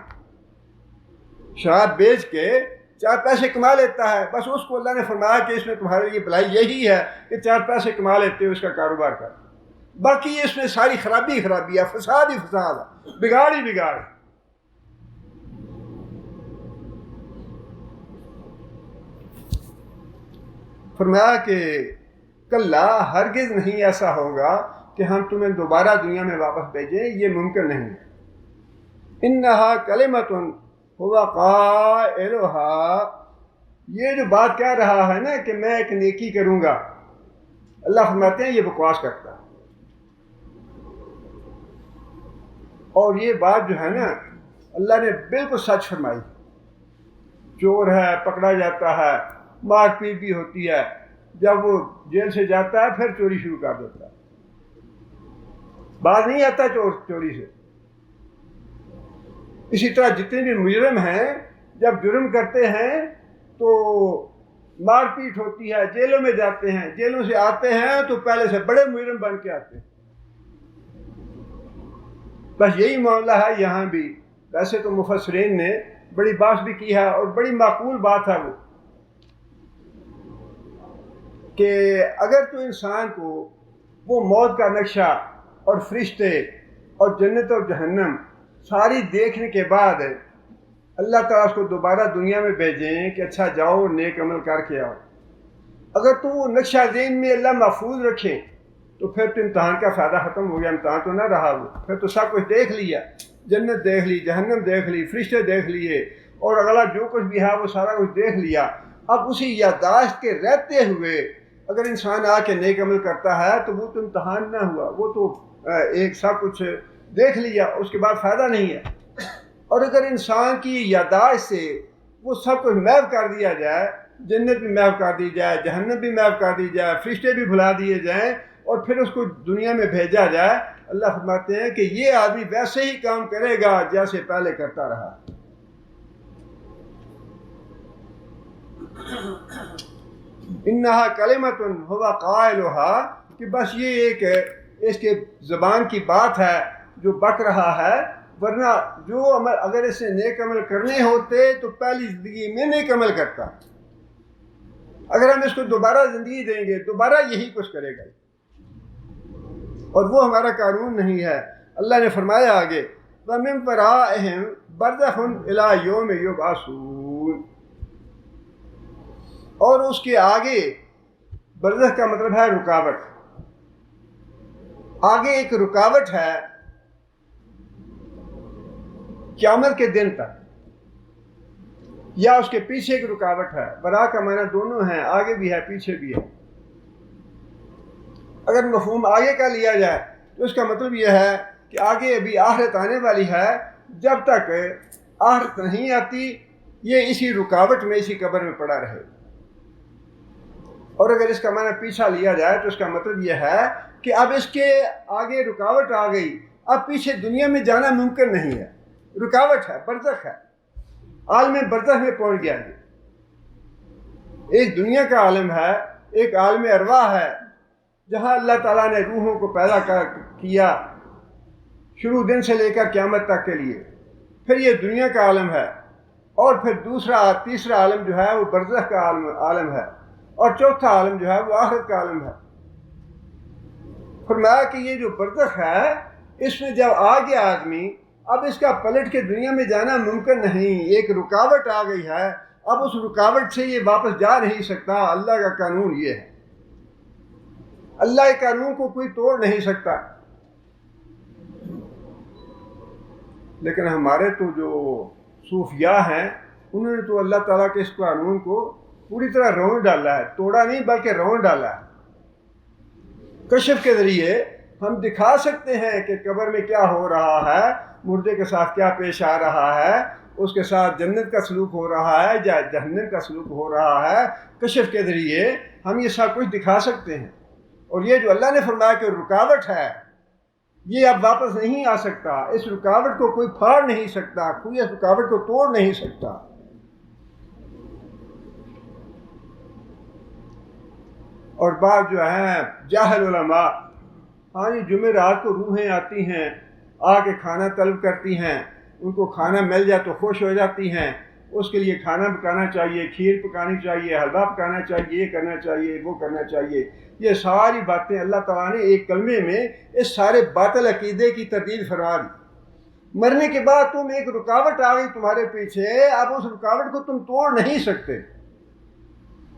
شراب بیچ کے 4 پیسے کما لیتا ہے، بس اس کو اللہ نے فرمایا کہ اس میں تمہارے لیے بھلائی یہی ہے کہ 4 پیسے کما لیتے ہو، اس کا کاروبار کر، باقی اس میں ساری خرابی خرابی ہے، فساد ہی فساد ہے، بگاڑ ہی بگاڑ ہے۔ فرمایا کہ کلا، ہرگز نہیں ایسا ہوگا کہ ہم تمہیں دوبارہ دنیا میں واپس بھیجیں، یہ ممکن نہیں ہے۔ انہا کلمۃ ہوا قائلھا، یہ جو بات کہہ رہا ہے نا کہ میں ایک نیکی کروں گا، اللہ فرماتے ہیں یہ بکواس کرتا ہے۔ اور یہ بات جو ہے نا اللہ نے بالکل سچ فرمائی۔ چور ہے، پکڑا جاتا ہے، مار پیٹ بھی ہوتی ہے، جب وہ جیل سے جاتا ہے پھر چوری شروع کر دیتا ہے، باز نہیں آتا چوری سے۔ اسی طرح جتنے بھی مجرم ہیں جب جرم کرتے ہیں تو مار پیٹ ہوتی ہے، جیلوں میں جاتے ہیں، جیلوں سے آتے ہیں تو پہلے سے بڑے مجرم بن کے آتے ہیں۔ بس یہی معاملہ ہے یہاں بھی۔ ویسے تو مفسرین نے بڑی بات بھی کی ہے اور بڑی معقول بات ہے وہ، کہ اگر تو انسان کو وہ موت کا نقشہ اور فرشتے اور جنت اور جہنم ساری دیکھنے کے بعد اللہ تعالیٰ اس کو دوبارہ دنیا میں بھیجیں کہ اچھا جاؤ نیک عمل کر کے آؤ، اگر تو وہ نقشہ ذہن میں اللہ محفوظ رکھیں تو پھر تو امتحان کا فائدہ ختم ہو گیا، امتحان تو نہ رہا وہ، پھر تو سب کچھ دیکھ لیا، جنت دیکھ لی، جہنم دیکھ لی، فرشتے دیکھ لیے، اور اگلا جو کچھ بھی ہے وہ سارا کچھ دیکھ لیا۔ اب اسی یادداشت کے رہتے ہوئے اگر انسان آ کے نیک عمل کرتا ہے تو وہ تو امتحان نہ ہوا، وہ تو ایک سب کچھ دیکھ لیا، اس کے بعد فائدہ نہیں ہے۔ اور اگر انسان کی یادداشت سے وہ سب کچھ محو کر دیا جائے، جنت بھی محو کر دی جائے، جہنم بھی محو کر دی جائے، فرشتے بھی بھلا دیے جائیں، اور پھر اس کو دنیا میں بھیجا جائے، اللہ فرماتے ہیں کہ یہ آدمی ویسے ہی کام کرے گا جیسے پہلے کرتا رہا۔ انہا کلمۃ ہوا قائلھا، کہ بس یہ ایک اس کے زبان کی بات ہے جو بک رہا ہے، ورنہ جو عمل اگر اس نے نیک عمل کرنے ہوتے تو پہلی زندگی میں نیک عمل کرتا. اگر ہم اس کو دوبارہ زندگی دیں گے دوبارہ یہی کچھ کرے گا، اور وہ ہمارا قانون نہیں ہے. اللہ نے فرمایا آگے وَمِن وَرَائِهِمْ بَرْزَخٌ إِلَىٰ يَوْمِ يُبْعَثُونَ، اور اس کے آگے، برزخ کا مطلب ہے رکاوٹ، آگے ایک رکاوٹ ہے قیامت کے دن تک، یا اس کے پیچھے ایک رکاوٹ ہے. برا کا معنی دونوں ہیں، آگے بھی ہے پیچھے بھی ہے. اگر مفہوم آگے کا لیا جائے تو اس کا مطلب یہ ہے کہ آگے ابھی آخرت آنے والی ہے، جب تک آخرت نہیں آتی یہ اسی رکاوٹ میں، اسی قبر میں پڑا رہے. اور اگر اس کا معنی پیچھا لیا جائے تو اس کا مطلب یہ ہے کہ اب اس کے آگے رکاوٹ آ گئی، اب پیچھے دنیا میں جانا ممکن نہیں ہے. رکاوٹ ہے، برزخ ہے، عالم برزخ میں پہنچ گیا. ایک دنیا کا عالم ہے، ایک عالم ارواح ہے جہاں اللہ تعالیٰ نے روحوں کو پیدا کیا شروع دن سے لے کر قیامت تک کے لیے. پھر یہ دنیا کا عالم ہے، اور پھر تیسرا عالم جو ہے وہ برزخ کا عالم ہے، اور چوتھا عالم جو ہے وہ آخرت کا عالم ہے. فرمایا کہ یہ جو برزخ ہے اس میں جب آ گیا آدمی، اب اس کا پلٹ کے دنیا میں جانا ممکن نہیں. ایک رکاوٹ آ گئی ہے، اب اس رکاوٹ سے یہ واپس جا نہیں سکتا. اللہ کا قانون یہ ہے، اللہ کے قانون کو کوئی توڑ نہیں سکتا. لیکن ہمارے تو جو صوفیاء ہیں انہوں نے تو اللہ تعالیٰ کے اس قانون کو پوری طرح رون ڈالا ہے، توڑا نہیں بلکہ رون ڈالا ہے. کشف کے ذریعے ہم دکھا سکتے ہیں کہ قبر میں کیا ہو رہا ہے، مردے کے ساتھ کیا پیش آ رہا ہے، اس کے ساتھ جنت کا سلوک ہو رہا ہے یا جہنم کا سلوک ہو رہا ہے. کشف کے ذریعے ہم یہ سب کچھ دکھا سکتے ہیں. اور یہ جو اللہ نے فرمایا کہ رکاوٹ ہے یہ اب واپس نہیں آ سکتا، اس رکاوٹ کو کوئی پھاڑ نہیں سکتا، کوئی اس رکاوٹ کو توڑ نہیں سکتا. اور بعض جو ہیں جاہل علماء، ہاں جی جمعرات کو روحیں آتی ہیں، آ کے کھانا طلب کرتی ہیں، ان کو کھانا مل جائے تو خوش ہو جاتی ہیں، اس کے لیے کھانا پکانا چاہیے، کھیر پکانی چاہیے، حلوہ پکانا چاہیے، یہ کرنا چاہیے، وہ کرنا چاہیے. یہ ساری باتیں اللہ تعالیٰ نے ایک کلمے میں اس سارے باطل عقیدے کی تردید فرما دی. مرنے کے بعد تم ایک رکاوٹ آ گئی تمہارے پیچھے، اب اس رکاوٹ کو تم توڑ نہیں سکتے.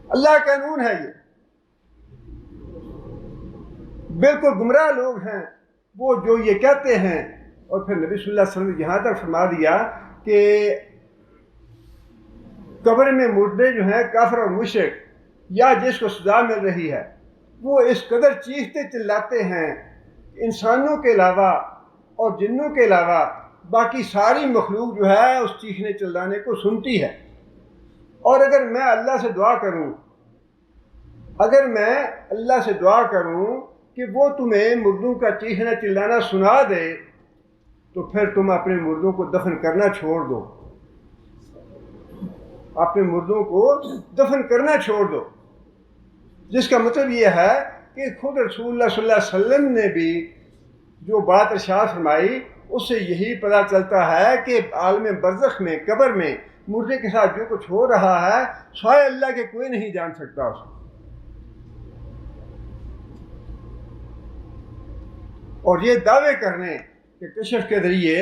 اللہ کا قانون ہے یہ. بالکل گمراہ لوگ ہیں وہ جو یہ کہتے ہیں. اور پھر نبی صلی اللہ علیہ وسلم نے یہاں تک فرما دیا کہ قبر میں مردے جو ہیں کافر اور مشرک یا جس کو سزا مل رہی ہے وہ اس قدر چیختے چلاتے ہیں، انسانوں کے علاوہ اور جنوں کے علاوہ باقی ساری مخلوق جو ہے اس چیخنے چلانے کو سنتی ہے. اور اگر میں اللہ سے دعا کروں کہ وہ تمہیں مردوں کا چیخنا چلانا سنا دے تو پھر تم اپنے مردوں کو دفن کرنا چھوڑ دو، اپنے مردوں کو دفن کرنا چھوڑ دو. جس کا مطلب یہ ہے کہ خود رسول اللہ صلی اللہ علیہ وسلم نے بھی جو بات ارشاد فرمائی اس سے یہی پتہ چلتا ہے کہ عالم برزخ میں، قبر میں مردے کے ساتھ جو کچھ ہو رہا ہے سوائے اللہ کے کوئی نہیں جان سکتا اس کو. اور یہ دعوے کرنے کہ کشف کے ذریعے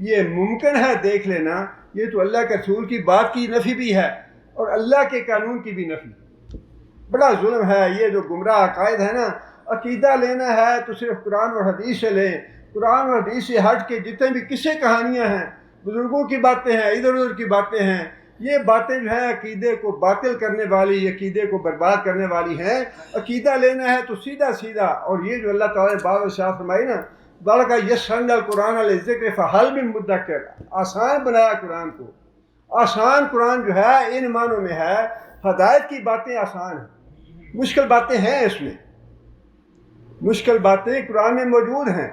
یہ ممکن ہے دیکھ لینا، یہ تو اللہ کے رسول کی بات کی نفی بھی ہے اور اللہ کے قانون کی بھی نفی. بڑا ظلم ہے یہ جو گمراہ عقائد ہے نا. عقیدہ لینا ہے تو صرف قرآن اور حدیث سے لیں، قرآن اور حدیث سے ہٹ کے جتنے بھی قصے کہانیاں ہیں، بزرگوں کی باتیں ہیں، ادھر ادھر کی باتیں ہیں، یہ باتیں جو ہیں عقیدے کو باطل کرنے والی، عقیدے کو برباد کرنے والی ہیں. عقیدہ لینا ہے تو سیدھا سیدھا. اور یہ جو اللہ تعالیٰ نے بات ارشاد فرمائی نا، بلکہ یسرنا القرآن للذکر فہل من مدکر، آسان بنایا قرآن کو. آسان قرآن جو ہے ان معنوں میں ہے ہدایت کی باتیں آسان ہیں، مشکل باتیں ہیں اس میں، مشکل باتیں قرآن میں موجود ہیں.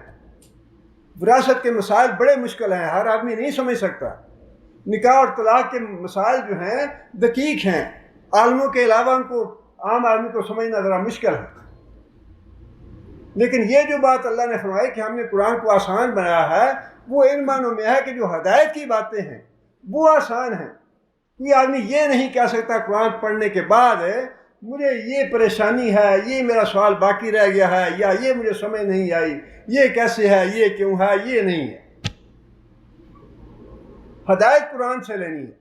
وراثت کے مسائل بڑے مشکل ہیں، ہر آدمی نہیں سمجھ سکتا. نکاح اور طلاق کے مسائل جو ہیں دقیق ہیں، عالموں کے علاوہ ان کو عام آدمی کو سمجھنا ذرا مشکل ہے. لیکن یہ جو بات اللہ نے فرمائی کہ ہم نے قرآن کو آسان بنایا ہے، وہ ان معنوں میں ہے کہ جو ہدایت کی باتیں ہیں وہ آسان ہیں۔ کوئی آدمی یہ نہیں کہہ سکتا قرآن پڑھنے کے بعد مجھے یہ پریشانی ہے، یہ میرا سوال باقی رہ گیا ہے، یا یہ مجھے سمجھ نہیں آئی، یہ کیسے ہے، یہ کیوں ہے، یہ نہیں ہے۔ ہدایت قرآن سے لینی ہے،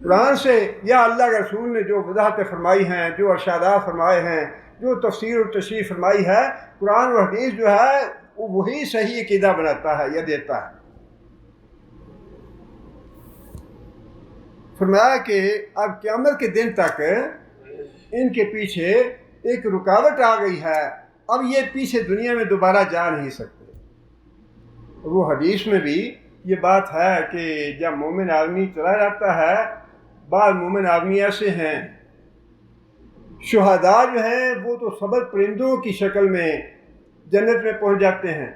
قرآن سے یا اللہ کے رسول نے جو وضاحتیں فرمائی ہیں، جو ارشادات فرمائے ہیں، جو تفسیر و تشریح فرمائی ہے، قرآن و حدیث جو ہے وہی صحیح عقیدہ بناتا ہے یا دیتا ہے۔ فرمایا کہ اب قیامت کے دن تک ان کے پیچھے ایک رکاوٹ آ گئی ہے، اب یہ پیچھے دنیا میں دوبارہ جا نہیں سکتے۔ وہ حدیث میں بھی یہ بات ہے کہ جب مومن آدمی چلا جاتا ہے، بعض مومن آدمی ایسے ہیں، شہداء جو ہیں وہ تو سبز پرندوں کی شکل میں جنت میں پہنچ جاتے ہیں،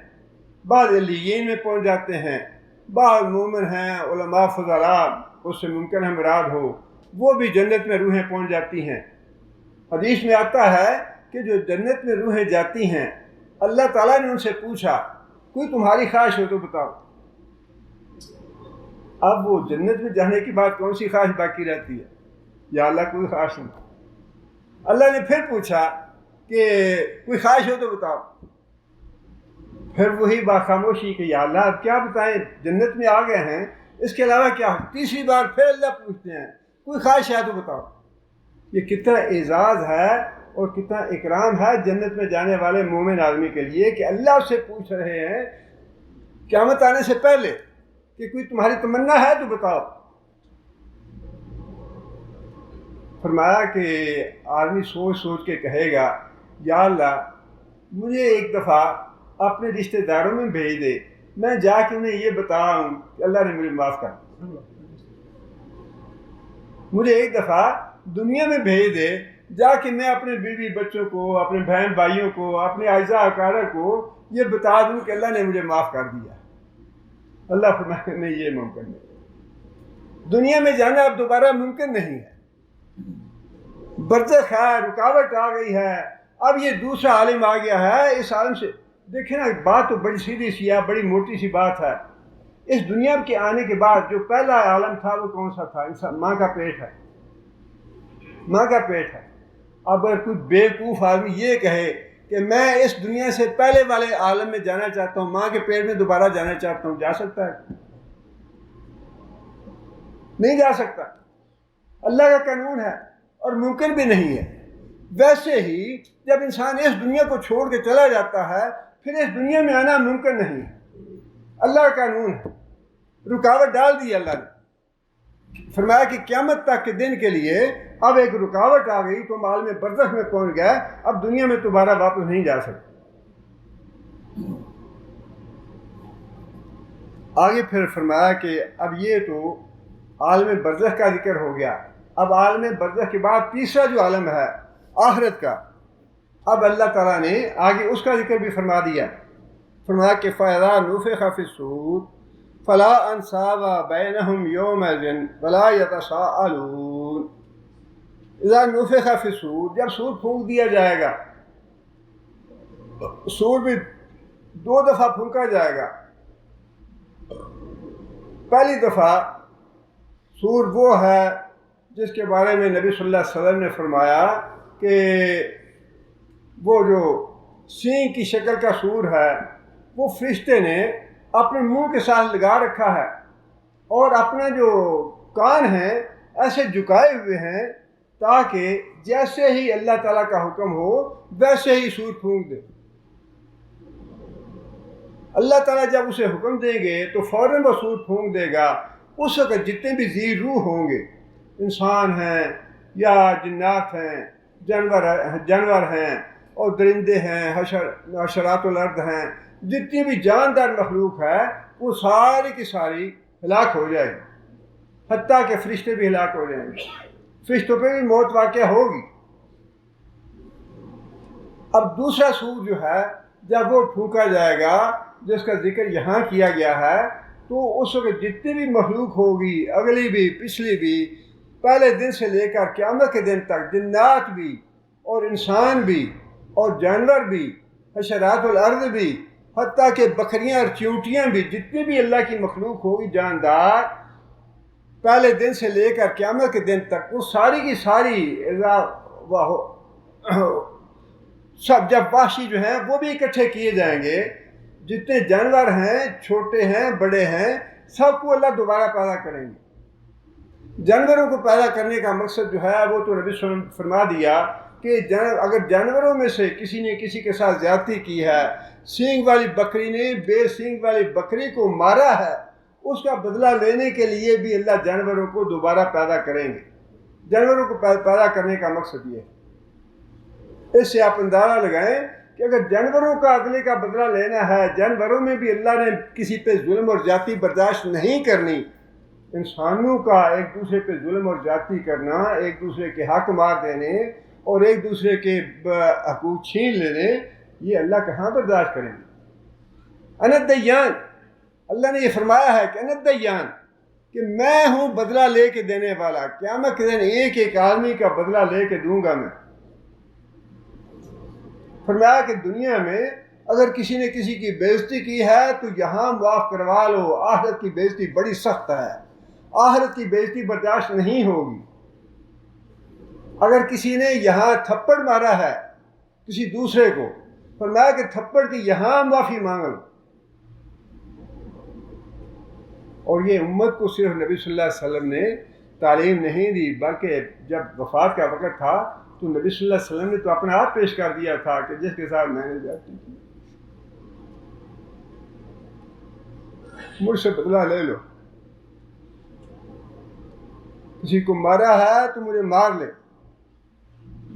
بعض علیین میں پہنچ جاتے ہیں، بعض مومن ہیں علماء فضلاء، اس سے ممکن ہے مراد ہو، وہ بھی جنت میں روحیں پہنچ جاتی ہیں۔ حدیث میں آتا ہے کہ جو جنت میں روحیں جاتی ہیں، اللہ تعالیٰ نے ان سے پوچھا کوئی تمہاری خواہش ہو تو بتاؤ۔ اب وہ جنت میں جانے کی بات کون سی خواہش باقی رہتی ہے؟ یا اللہ کوئی خواہش نہیں۔ اللہ نے پھر پوچھا کہ کوئی خواہش ہو تو بتاؤ۔ پھر وہی خاموشی کہ یا اللہ اب کیا بتائیں، جنت میں آ گئے ہیں، اس کے علاوہ کیا؟ تیسری بار پھر اللہ پوچھتے ہیں کوئی خواہش ہے تو بتاؤ۔ یہ کتنا اعزاز ہے اور کتنا اکرام ہے جنت میں جانے والے مومن آدمی کے لیے کہ اللہ اس سے پوچھ رہے ہیں قیامت آنے سے پہلے کہ کوئی تمہاری تمنا ہے تو بتاؤ۔ فرمایا کہ آدمی سوچ سوچ کے کہے گا یا اللہ مجھے ایک دفعہ اپنے رشتہ داروں میں بھیج دے، میں جا کے انہیں یہ بتاؤں کہ اللہ نے مجھے معاف کر دیا۔ مجھے ایک دفعہ دنیا میں بھیج دے، جا کے میں اپنے بیوی بچوں کو، اپنے بہن بھائیوں کو، اپنے اعزاء اقارب کو یہ بتا دوں کہ اللہ نے مجھے معاف کر دیا۔ اللہ فرماتے نہیں، یہ ممکن نہیں، دنیا میں جانا اب دوبارہ ممکن نہیں ہے، برزخ ہے، رکاوٹ آ گئی ہے، اب یہ دوسرا عالم آ گیا ہے، اس عالم سے دیکھیں نا، بات تو بڑی سیدھی سی ہے، بڑی موٹی سی بات ہے۔ اس دنیا کے آنے کے بعد جو پہلا عالم تھا وہ کون سا تھا؟ انسان ماں کا پیٹ ہے، ماں کا پیٹ ہے۔ اب اگر کوئی بیوقوف آدمی یہ کہے کہ میں اس دنیا سے پہلے والے عالم میں جانا چاہتا ہوں، ماں کے پیٹ میں دوبارہ جانا چاہتا ہوں، جا سکتا ہے؟ نہیں جا سکتا، اللہ کا قانون ہے اور ممکن بھی نہیں ہے۔ ویسے ہی جب انسان اس دنیا کو چھوڑ کے چلا جاتا ہے پھر اس دنیا میں آنا ممکن نہیں ہے، اللہ کا قانون ہے، رکاوٹ ڈال دی اللہ نے۔ فرمایا کہ قیامت تک کے دن کے لیے اب ایک رکاوٹ آ گئی، تم عالم برزخ میں پہنچ گئے، اب دنیا میں دوبارہ واپس نہیں جا سکتے۔ آگے پھر فرمایا کہ اب یہ تو عالم برزخ کا ذکر ہو گیا، اب عالم برزخ کے بعد تیسرا جو عالم ہے آخرت کا، اب اللہ تعالیٰ نے آگے اس کا ذکر بھی فرما دیا۔ فرمایا کہ فَإِذَا نُفِخَ فِي الصُّورِ فَلَا أَنْسَابَ بَيْنَهُمْ يَوْمَئِذٍ وَلَا يَتَسَاءَلُونَ۔ اذا نفخ فی الصور، جب سور پھونک دیا جائے گا، سور بھی 2 دفعہ پھونکا جائے گا۔ پہلی دفعہ سور وہ ہے جس کے بارے میں نبی صلی اللہ علیہ وسلم نے فرمایا کہ وہ جو سینگ کی شکل کا سور ہے وہ فرشتے نے اپنے منہ کے ساتھ لگا رکھا ہے اور اپنے جو کان ہیں ایسے جھکائے ہوئے ہیں تاکہ جیسے ہی اللہ تعالیٰ کا حکم ہو ویسے ہی سور پھونک دے۔ اللہ تعالیٰ جب اسے حکم دیں گے تو فوراً وہ سور پھونک دے گا۔ اس وقت جتنے بھی ذی روح ہوں گے، انسان ہیں یا جنات ہیں، جانور ہیں اور درندے ہیں، حشرات الارض ہیں، جتنی بھی جاندار مخلوق ہے وہ ساری کی ساری ہلاک ہو جائے گی، حتیٰ کہ فرشتے بھی ہلاک ہو جائیں گے، فرشتوں پہ بھی موت واقع ہوگی۔ اب دوسرا سور جو ہے جب وہ پھونکا جائے گا جس کا ذکر یہاں کیا گیا ہے تو اس وقت جتنی بھی مخلوق ہوگی، اگلی بھی پچھلی بھی، پہلے دن سے لے کر قیامت کے دن تک، جنات بھی اور انسان بھی اور جانور بھی حشرات الارض بھی، حتیٰ کہ بکریاں اور چیونٹیاں بھی، جتنی بھی اللہ کی مخلوق ہوگی جاندار، پہلے دن سے لے کر قیامت کے دن تک، وہ ساری کی ساری سب جب وحشی جو ہیں وہ بھی اکٹھے کیے جائیں گے، جتنے جانور ہیں، چھوٹے ہیں، بڑے ہیں، سب کو اللہ دوبارہ پیدا کریں گے۔ جانوروں کو پیدا کرنے کا مقصد جو ہے وہ تو نبی صلی اللہ علیہ وسلم فرما دیا کہ اگر جانوروں میں سے کسی نے کسی کے ساتھ زیادتی کی ہے، سینگ والی بکری نے بے سینگ والی بکری کو مارا ہے، اس کا بدلہ لینے کے لیے بھی اللہ جانوروں کو دوبارہ پیدا کریں گے۔ جانوروں کو پیدا کرنے کا مقصد یہ ہے۔ اس سے آپ اندازہ لگائیں کہ اگر جانوروں کا اگلے کا بدلہ لینا ہے، جانوروں میں بھی اللہ نے کسی پہ ظلم اور زیادتی برداشت نہیں کرنی، انسانوں کا ایک دوسرے پہ ظلم اور زیادتی کرنا، ایک دوسرے کے حق مار دینے اور ایک دوسرے کے حقوق چھین لینے، یہ اللہ کہاں برداشت کریں گے؟ انا الدیان، اللہ نے یہ فرمایا ہے کہ انا الدیان، کہ میں ہوں بدلہ لے کے دینے والا، قیامت کے دن ایک ایک آدمی کا بدلہ لے کے دوں گا میں۔ فرمایا کہ دنیا میں اگر کسی نے کسی کی بے عزتی کی ہے تو یہاں معاف کروا لو، آخرت کی بے عزتی بڑی سخت ہے، آخرت کی بے عزتی برداشت نہیں ہوگی۔ اگر کسی نے یہاں تھپڑ مارا ہے کسی دوسرے کو، فرمایا کہ تھپڑ کی یہاں معافی مانگ لو۔ اور یہ امت کو صرف نبی صلی اللہ علیہ وسلم نے تعلیم نہیں دی، بلکہ جب وفات کا وقت تھا تو نبی صلی اللہ علیہ وسلم نے تو اپنا آپ پیش کر دیا تھا کہ جس کے ساتھ میں نے زیادتی کی مجھ سے بدلہ لے لو، کسی کو مارا ہے تو مجھے مار لے،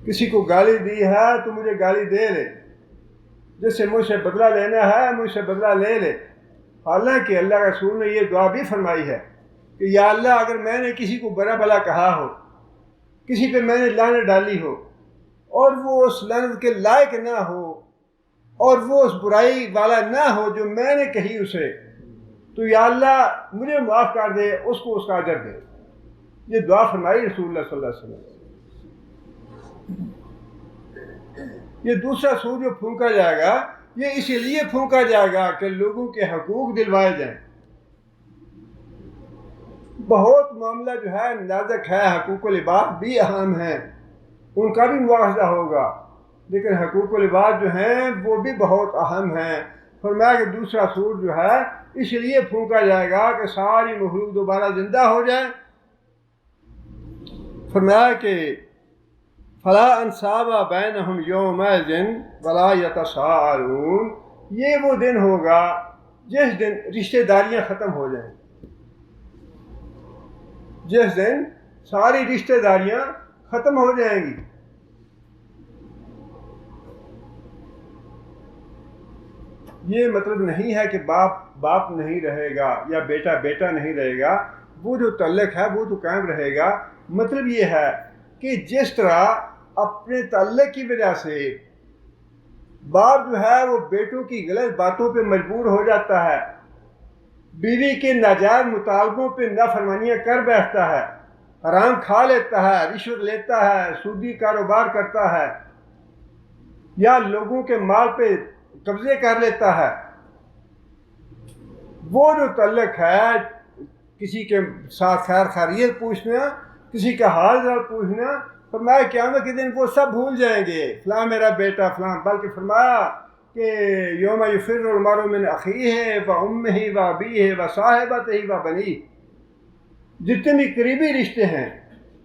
کسی کو گالی دی ہے تو مجھے گالی دے لے، جس سے مجھ سے بدلہ لینا ہے مجھ سے بدلہ لے لے۔ حالانکہ اللہ کے رسول نے یہ دعا بھی فرمائی ہے کہ یا اللہ اگر میں نے کسی کو برا بھلا کہا ہو، کسی پہ میں نے لعنت ڈالی ہو اور وہ اس لعنت کے لائق نہ ہو اور وہ اس برائی والا نہ ہو جو میں نے کہی اسے، تو یا اللہ مجھے معاف کر دے، اس کو اس کا اجر دے۔ یہ دعا فرمائی رسول اللہ صلی اللہ علیہ وسلم۔ یہ دوسرا سور جو پھونکا جائے گا یہ اسی لیے پھونکا جائے گا کہ لوگوں کے حقوق دلوائے جائیں۔ بہت معاملہ جو ہے نازک ہے، حقوق العباد بھی اہم ہیں، ان کا بھی مواخذہ ہوگا، لیکن حقوق العباد جو ہیں وہ بھی بہت اہم ہیں۔ فرمایا کہ دوسرا سور جو ہے اس لیے پھونکا جائے گا کہ ساری مخلوق دوبارہ زندہ ہو جائے۔ فرمایا کہ فلا انصاب بینہم یومئذ ولا یتساءلون، یہ وہ دن ہوگا جس دن رشتہ داریاں ختم ہو جائیں، جس دن ساری رشتہ داریاں ختم ہو جائیں گی۔ یہ مطلب نہیں ہے کہ باپ باپ نہیں رہے گا یا بیٹا بیٹا نہیں رہے گا، وہ جو تعلق ہے وہ تو قائم رہے گا۔ مطلب یہ ہے کہ جس طرح اپنے تعلق کی وجہ سے باپ جو ہے وہ بیٹوں کی غلط باتوں پہ مجبور ہو جاتا ہے، بیوی کے ناجائز مطالبوں پہ نافرمانیاں کر بیٹھتا ہے، حرام کھا لیتا ہے، رشوت لیتا ہے، سودی کاروبار کرتا ہے، یا لوگوں کے مال پہ قبضے کر لیتا ہے، وہ جو تعلق ہے کسی کے ساتھ خیر خیریت پوچھنا، کسی کا حال چال پوچھنا، فرمایا قیامت کے دن وہ سب بھول جائیں گے، فلاں میرا بیٹا فلاں، بلکہ فرمایا کہ یوم یفر المرء من اخیہ و امہ و ابیہ و صاحبتہ و بنیہ، جتنے بھی قریبی رشتے ہیں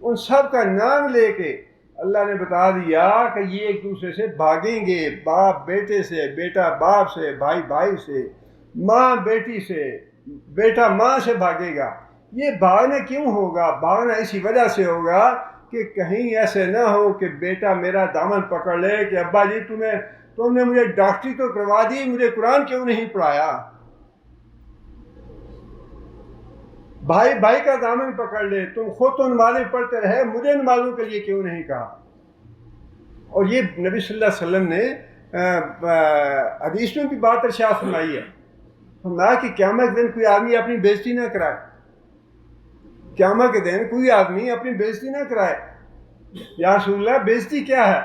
ان سب کا نام لے کے اللہ نے بتا دیا کہ یہ ایک دوسرے سے بھاگیں گے، باپ بیٹے سے، بیٹا باپ سے، بھائی بھائی سے، ماں بیٹی سے، بیٹا ماں سے بھاگے گا۔ یہ بھاگنا کیوں ہوگا؟ بھاگنا اسی وجہ سے ہوگا کہ کہیں ایسے نہ ہو کہ بیٹا میرا دامن پکڑ لے کہ ابا جی تم نے مجھے ڈاکٹری تو کروا دی، مجھے قرآن کیوں نہیں پڑھایا؟ بھائی بھائی کا دامن پکڑ لے، تم خود تو نمازیں پڑھتے رہے، مجھے نمازوں کے لیے کیوں نہیں کہا؟ اور یہ نبی صلی اللہ علیہ وسلم نے حدیث میں بھی بات ارشاد فرمائی ہے، فرمایا کہ قیامت کے دن کوئی آدمی اپنی بےزتی نہ کرائے، قیامت کے دن کوئی آدمی اپنی بےزتی نہ کرائے۔ یا رسول اللہ بےزتی کیا ہے؟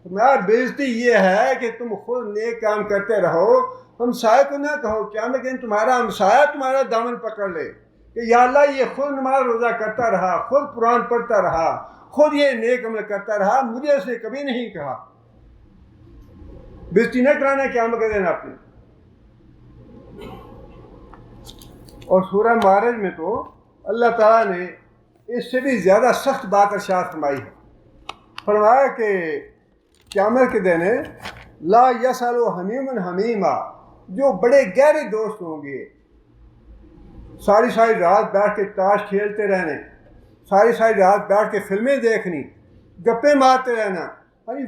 فرمایا بےزتی یہ ہے کہ تم خود نیک کام کرتے رہو، ہمسائے کو نہ کہو قیامت کے دن تمہارا ہمسایہ تمہارا دامن پکڑ لے کہ یا اللہ یہ خود نماز روزہ کرتا رہا، خود قرآن پڑھتا رہا، خود یہ نیک عمل کرتا رہا، مجھے اس نے کبھی نہیں کہا۔ بےزتی نہ کرانا قیامت کے دن اپنی۔ اور سورہ معارج میں تو اللہ تعالیٰ نے اس سے بھی زیادہ سخت بات ارشاد فرمائی ہے۔ فرمایا کہ قیامت کے دن لا یسأل حمیم حمیما، جو بڑے گہرے دوست ہوں گے، ساری ساری رات بیٹھ کے تاش کھیلتے رہنے، ساری ساری رات بیٹھ کے فلمیں دیکھنی، گپیں مارتے رہنا،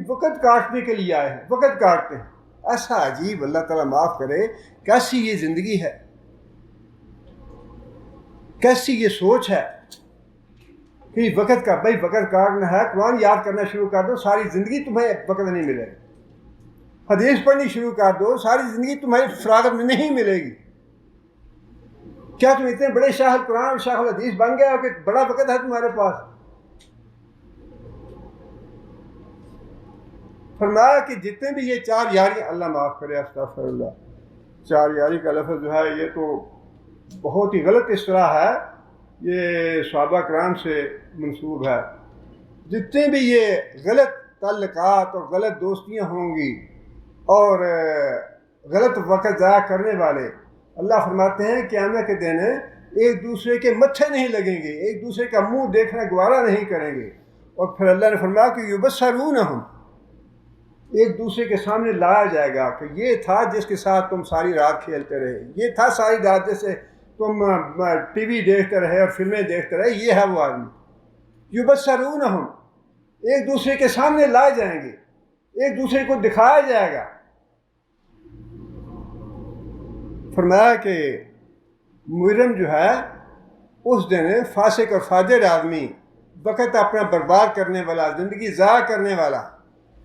وقت کاٹنے کے لیے آئے ہیں، وقت کاٹتے ہیں۔ ایسا عجیب، اللہ تعالیٰ معاف کرے، کیسی یہ زندگی ہے، کیسی یہ سوچ ہے کہ وقت کا بھائی وقت کاٹنا ہے، قرآن یاد کرنا شروع کر دو، ساری زندگی تمہیں وقت نہیں ملے گا۔ حدیث پڑھنی شروع کر دو، ساری زندگی تمہاری فراغت میں نہیں ملے گی۔ کیا تم اتنے بڑے شاہ القرآن اور شاہ الحدیث بن گئے ہو کہ بڑا وقت ہے تمہارے پاس؟ فرمایا کہ جتنے بھی یہ چار یاری، اللہ معاف کرے استغفر اللہ، چار یاری کا لفظ جو ہے یہ تو بہت ہی غلط اصطلاح ہے، یہ صحابہ کرام سے منسوب ہے۔ جتنے بھی یہ غلط تعلقات اور غلط دوستیاں ہوں گی اور غلط وقت ضائع کرنے والے، اللہ فرماتے ہیں قیامت کے دن ایک دوسرے کے متھے نہیں لگیں گے، ایک دوسرے کا منہ دیکھنا گوارا نہیں کریں گے۔ اور پھر اللہ نے فرمایا کہ یبصرونہم، ایک دوسرے کے سامنے لایا جائے گا کہ یہ تھا جس کے ساتھ تم ساری رات کھیلتے رہے، یہ تھا ساری رات جیسے تم ٹی وی دیکھتے رہے اور فلمیں دیکھتے رہے، یہ ہے وہ آدمی۔ یبصرونہم، ایک دوسرے کے سامنے لائے جائیں گے، ایک دوسرے کو دکھایا جائے گا۔ فرمایا کہ مجرم جو ہے اس دن فاسق اور فاجر آدمی، وقت اپنا برباد کرنے والا، زندگی ضائع کرنے والا،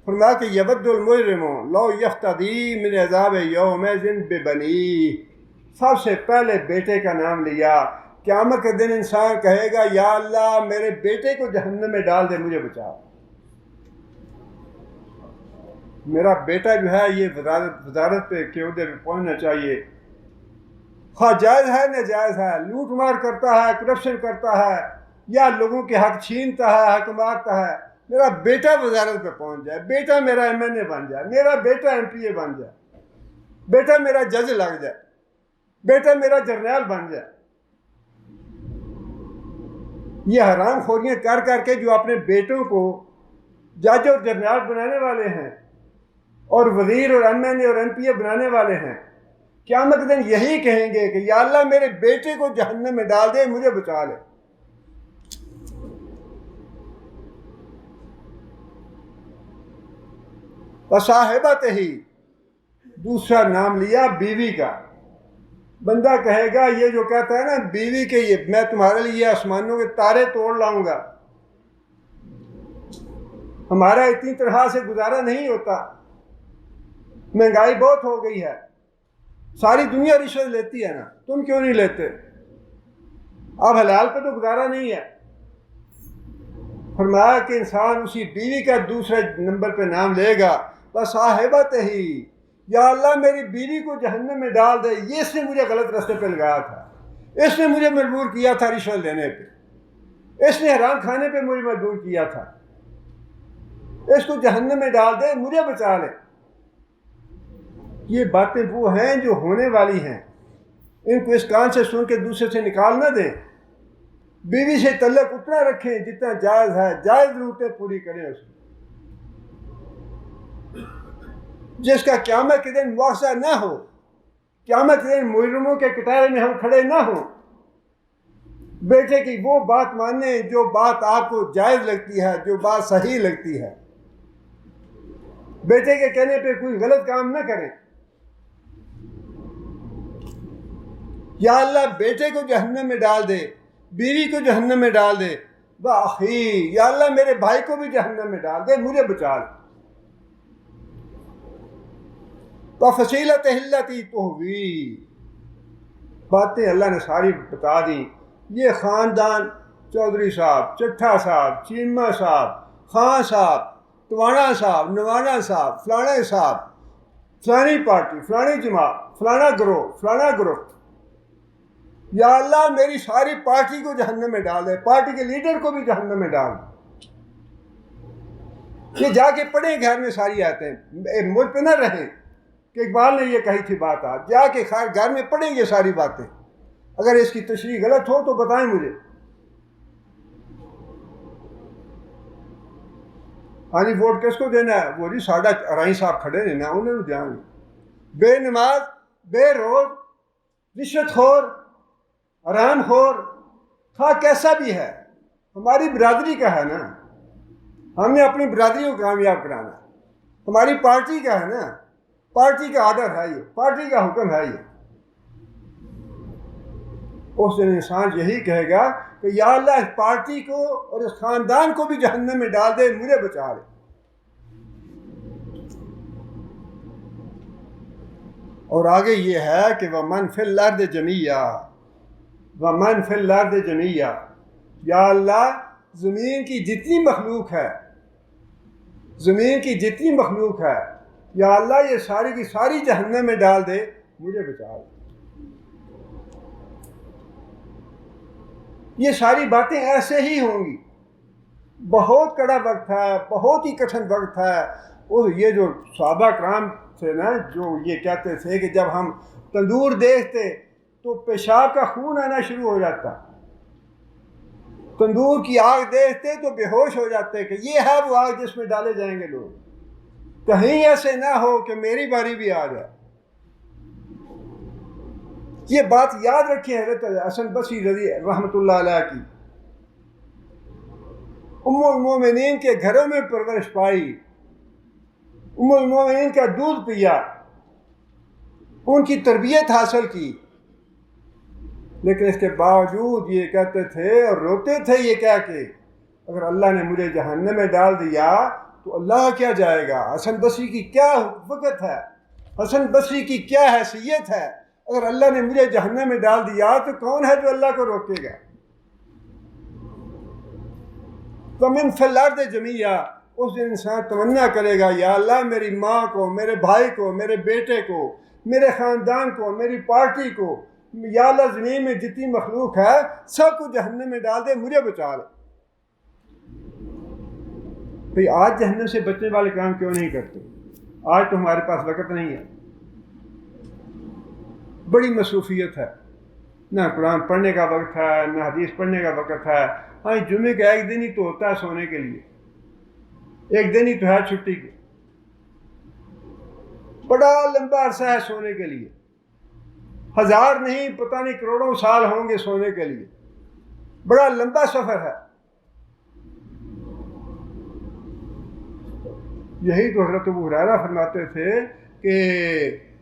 فرمایا کہ یود المجرم لو یفتدی من عذاب یومئذ ببنیہ، سب سے پہلے بیٹے کا نام لیا۔ قیامت کے دن انسان کہے گا یا اللہ میرے بیٹے کو جہنم میں ڈال دے، مجھے بچا۔ میرا بیٹا جو ہے یہ وزارت پہ کے عہدے پہ پہنچنا چاہیے، خواہ جائز ہے ناجائز ہے، لوٹ مار کرتا ہے، کرپشن کرتا ہے، یا لوگوں کے حق چھینتا ہے، حق مارتا ہے، میرا بیٹا وزارت پہ پہنچ جائے، بیٹا میرا ایم این اے بن جائے، میرا بیٹا ایم پی اے بن جائے، بیٹا میرا جج لگ جائے، بیٹا میرا جرنیل بن جائے۔ یہ حرام خوریاں کر کر کے جو اپنے بیٹوں کو جج اور جرنیل بنانے والے ہیں اور وزیر اور ایم این اے اور ایم پی اے بنانے والے ہیں، قیامت کے دن یہی کہیں گے کہ یا اللہ میرے بیٹے کو جہنم میں ڈال دے، مجھے بچا لے۔ وصاحبتہ، دوسرا نام لیا بیوی کا۔ بندہ کہے گا یہ جو کہتا ہے نا بیوی کے، یہ میں تمہارے لیے آسمانوں کے تارے توڑ لاؤں گا، ہمارا اتنی طرح سے گزارا نہیں ہوتا، مہنگائی بہت ہو گئی ہے، ساری دنیا رشوت لیتی ہے نا، تم کیوں نہیں لیتے؟ اب حلال پہ تو گزارا نہیں ہے۔ فرمایا کہ انسان اسی بیوی کا دوسرے نمبر پہ نام لے گا، وصاحبتہ، یا اللہ میری بیوی کو جہنم میں ڈال دے، یہ اس نے مجھے غلط راستے پہ لگایا تھا، اس نے مجھے مجبور کیا تھا رشوت لینے پہ، اس نے حرام کھانے پہ مجھے مجبور کیا تھا، اس کو جہنم میں ڈال دے، مجھے بچا لے۔ یہ باتیں وہ ہیں جو ہونے والی ہیں، ان کو اس کان سے سن کے دوسرے سے نکال نہ دیں۔ بیوی سے تعلق اتنا رکھیں جتنا جائز ہے، جائز ضرورتیں پوری کریں اس میں، جس کا قیامت کے دن مواخذہ نہ ہو، قیامت کے دن مجرموں کے کٹارے میں ہم کھڑے نہ ہوں۔ بیٹے کی وہ بات مانیں جو بات آپ کو جائز لگتی ہے، جو بات صحیح لگتی ہے، بیٹے کے کہنے پہ کوئی غلط کام نہ کریں۔ یا اللہ بیٹے کو جہنم میں ڈال دے، بیوی کو جہنم میں ڈال دے، واخی، یا اللہ میرے بھائی کو بھی جہنم میں ڈال دے، مجھے بچا لے۔ وفصیلتہ التی تؤوی، باتیں اللہ نے ساری بتا دی۔ یہ خاندان چودھری صاحب، چٹھا صاحب، چیمہ صاحب، خان صاحب، توانا صاحب، نوانا صاحب، فلانے صاحب، فلانی پارٹی، فلانی جماعت، فلانا گروہ، فلانا گروپ، یا اللہ میری ساری پارٹی کو جہنم میں ڈال دے، پارٹی کے لیڈر کو بھی جہنم میں ڈال دے۔ یہ جا کے پڑھیں گھر میں ساری آتے ہیں، مجھ پہ نہ رہیں کہ اقبال نے یہ کہی تھی بات، آج جا کے گھر میں پڑھیں یہ ساری باتیں، اگر اس کی تشریح غلط ہو تو بتائیں مجھے۔ ہاں جی ووٹ کس کو دینا ہے؟ وہ جی ساڈا رائی صاحب کھڑے نے نا، انہوں نے دھیان بے نماز، بے روز، رشوت خور، حرام خور، خواہ کیسا بھی ہے، ہماری برادری کا ہے نا، ہم نے اپنی برادری کو کامیاب کرانا، ہماری پارٹی کا ہے نا، پارٹی کا آرڈر ہے یہ، پارٹی کا حکم ہے یہ۔ اس دن انسان یہی کہے گا کہ یا اللہ اس پارٹی کو اور اس خاندان کو بھی جہنم میں ڈال دے، مجھے بچا لے۔ اور آگے یہ ہے کہ وَمَنْ فِي الْأَرْضِ جَمِيعًا، وَمَنْ فِي الْأَرْضِ جَمِيعًا، یا اللہ زمین کی جتنی مخلوق ہے، زمین کی جتنی مخلوق ہے، یا اللہ یہ ساری کی ساری جہنم میں ڈال دے، مجھے بچا لے۔ یہ ساری باتیں ایسے ہی ہوں گی، بہت کڑا وقت ہے، بہت ہی کٹھن وقت ہے۔ اور یہ جو صحابہ کرام تھے نا، جو یہ کہتے تھے کہ جب ہم تندور دیکھتے تو پیشاب کا خون آنا شروع ہو جاتا، تندور کی آگ دیکھتے تو بے ہوش ہو جاتے کہ یہ ہے وہ آگ جس میں ڈالے جائیں گے لوگ، کہیں ایسے نہ ہو کہ میری باری بھی آ جائے۔ یہ بات یاد رکھیں حضرت حسن بصری رضی رحمۃ اللہ علیہ کی، ام المومنین کے گھروں میں پرورش پائی، ام المومنین کا دودھ پیا، ان کی تربیت حاصل کی، لیکن اس کے باوجود یہ کہتے تھے اور روتے تھے یہ کہہ کے اگر اللہ نے مجھے جہنم میں ڈال دیا تو اللہ کیا جائے گا، حسن بصری کی کیا وقت ہے، حسن بصری کی کیا حیثیت ہے، اگر اللہ نے مجھے جہنم میں ڈال دیا تو کون ہے جو اللہ کو روکے گا۔ وَمِنْ فِي الْأَرْضِ جَمِيعًا، اس دن انسان تمنا کرے گا یا اللہ میری ماں کو، میرے بھائی کو، میرے بیٹے کو، میرے خاندان کو، میری پارٹی کو، یا اللہ زمین میں جتنی مخلوق ہے سب کو جہنم میں ڈال دے، مجھے بچا لے۔ بھئی آج جہنم سے بچنے والے کام کیوں نہیں کرتے؟ آج تو ہمارے پاس وقت نہیں ہے، بڑی مصروفیت ہے، نہ قرآن پڑھنے کا وقت ہے، نہ حدیث پڑھنے کا وقت ہے۔ ہاں جمعے کا ایک دن ہی تو ہوتا ہے سونے کے لیے، ایک دن ہی تو ہے چھٹی کے، بڑا لمبا عرصہ ہے سونے کے لیے، 1000 نہیں پتہ نہیں کروڑوں سال ہوں گے سونے کے لیے، بڑا لمبا سفر ہے۔ یہی تو حضرت ابو ہریرہ فرماتے تھے کہ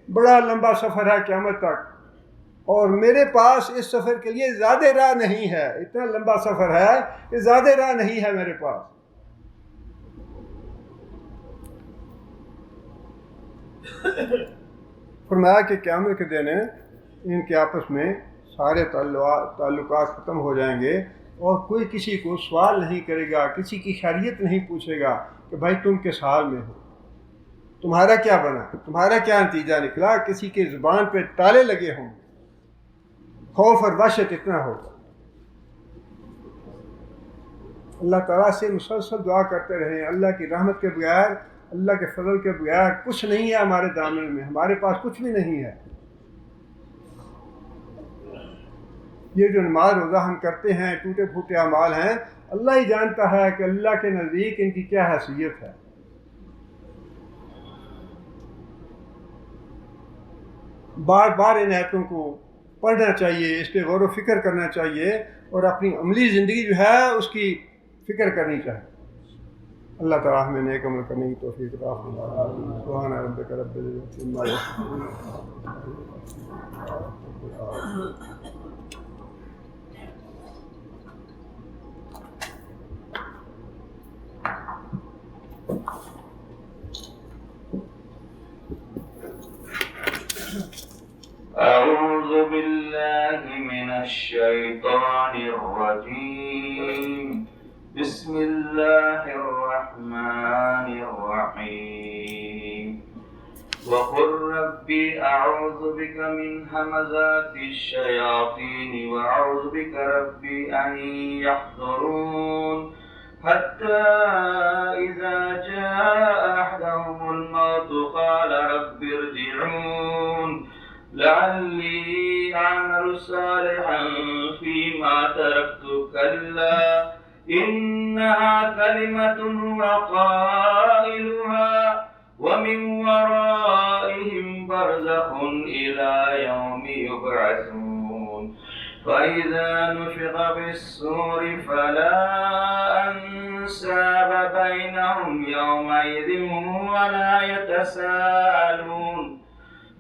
بڑا لمبا سفر ہے قیامت تک، اور میرے پاس اس سفر کے لیے زیادہ راہ نہیں ہے، اتنا لمبا سفر ہے کہ زیادہ راہ نہیں ہے میرے پاس۔ فرمایا کہ قیامت کے دن ان کے آپس میں سارے تعلقات ختم ہو جائیں گے، اور کوئی کسی کو سوال نہیں کرے گا، کسی کی خیریت نہیں پوچھے گا کہ بھائی تم کس حال میں ہو، تمہارا کیا بنا، تمہارا کیا نتیجہ نکلا۔ کسی کے زبان پہ تالے لگے ہوں گے، خوف اور وحشت اتنا ہوگا۔ اللہ تعالیٰ سے مسلسل دعا کرتے رہیں، اللہ کی رحمت کے بغیر، اللہ کے فضل کے بغیر کچھ نہیں ہے ہمارے دامن میں، ہمارے پاس کچھ بھی نہیں ہے۔ یہ جو نماز روزہ ہم کرتے ہیں، ٹوٹے پھوٹے اعمال ہیں، اللہ ہی جانتا ہے کہ اللہ کے نزدیک ان کی کیا حیثیت ہے۔ بار بار ان آیتوں کو پڑھنا چاہیے، اس پہ غور و فکر کرنا چاہیے، اور اپنی عملی زندگی جو ہے اس کی فکر کرنی چاہیے۔ اللہ تعالیٰ ہمیں نیک عمل کرنے کی توفیق عطا فرمائے۔ سبحان ربک رب العزۃ عما یصفون۔ أعوذ بالله من الشيطان الرجيم بسم الله الرحمن الرحيم وقل ربي أعوذ بك من همزات الشياطين وأعوذ بك ربي أن يحضرون حتى إذا جاء أحدهم الموت قال رب ارجعون لعلي أعمل صالحا فيما تركت كلا إنها كلمة هو قائلها ومن ورائهم برزخ إلى يوم يبعثون فإذا نفخ في الصور فلا أنساب بينهم يومئذ ولا يتساءلون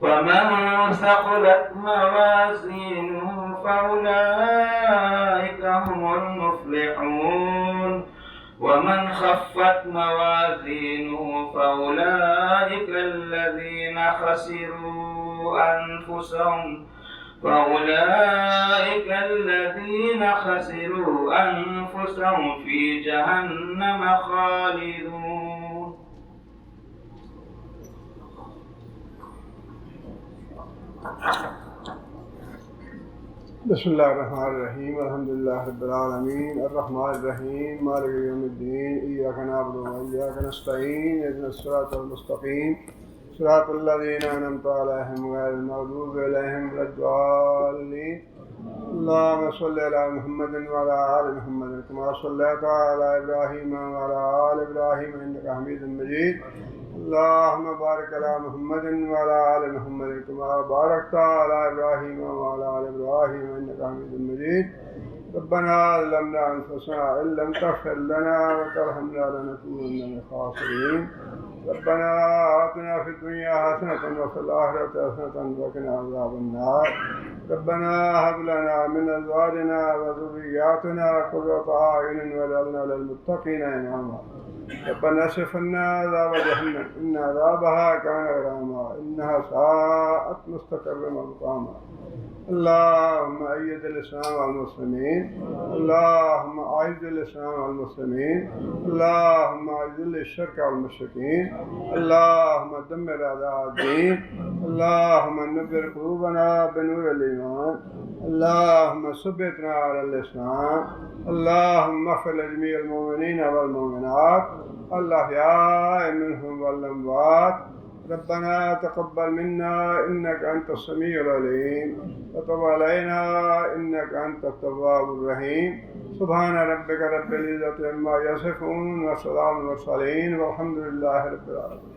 فمن ثقلت موازينه فأولئك هم المفلحون ومن خفت موازينه فأولئك الذين خسروا أنفسهم في جهنم خالدون. بسم الله الرحمن الرحيم الحمد لله رب العالمين الرحمن الرحيم مالك يوم الدين إياك نعبد وإياك نستعين اهدنا الصراط المستقيم صراط الذين أنعمت عليهم غير المغضوب عليهم ولا الضالين. اللهم صل على محمد وعلى آل محمد كما صليت على إبراهيم وعلى آل إبراهيم إنك حميد مجيد. اللهم بارك على محمد وعلى آل محمد كما باركت على إبراهيم وعلى آل إبراهيم إنك حميد مجيد. ربنا ظلمنا أنفسنا إن لم تغفر لنا وترحمنا لنكونن من الخاسرين. ربنا آتنا في الدنيا حسنة وفي الآخرة حسنة وقنا عذاب النار. ربنا هب لنا من أزواجنا وذرياتنا قرة أعين واجعلنا للمتقين إماما. ربنا اصرف عنا عذاب جهنم إن عذابها كان غراما إنها ساءت مستقرا ومقاما. اللهم أيد الإسلام والمسلمين. اللهم أعز الإسلام والمسلمين. اللهم أذل الشرك والمشركين. اللهم دمر أعداء الدين. اللهم نبر قلوبنا بنور الإيمان. اللهم ثبتنا على الإسلام. اللهم اغفر لجميع المؤمنين والمؤمنات الأحياء منهم والأموات. ربنا تقبل منا إنك أنت السميع العليم وتب علينا إنك أنت التواب الرحيم. سبحان ربك رب العزة عما يصفون وسلام على المرسلين والحمد لله رب العالمين.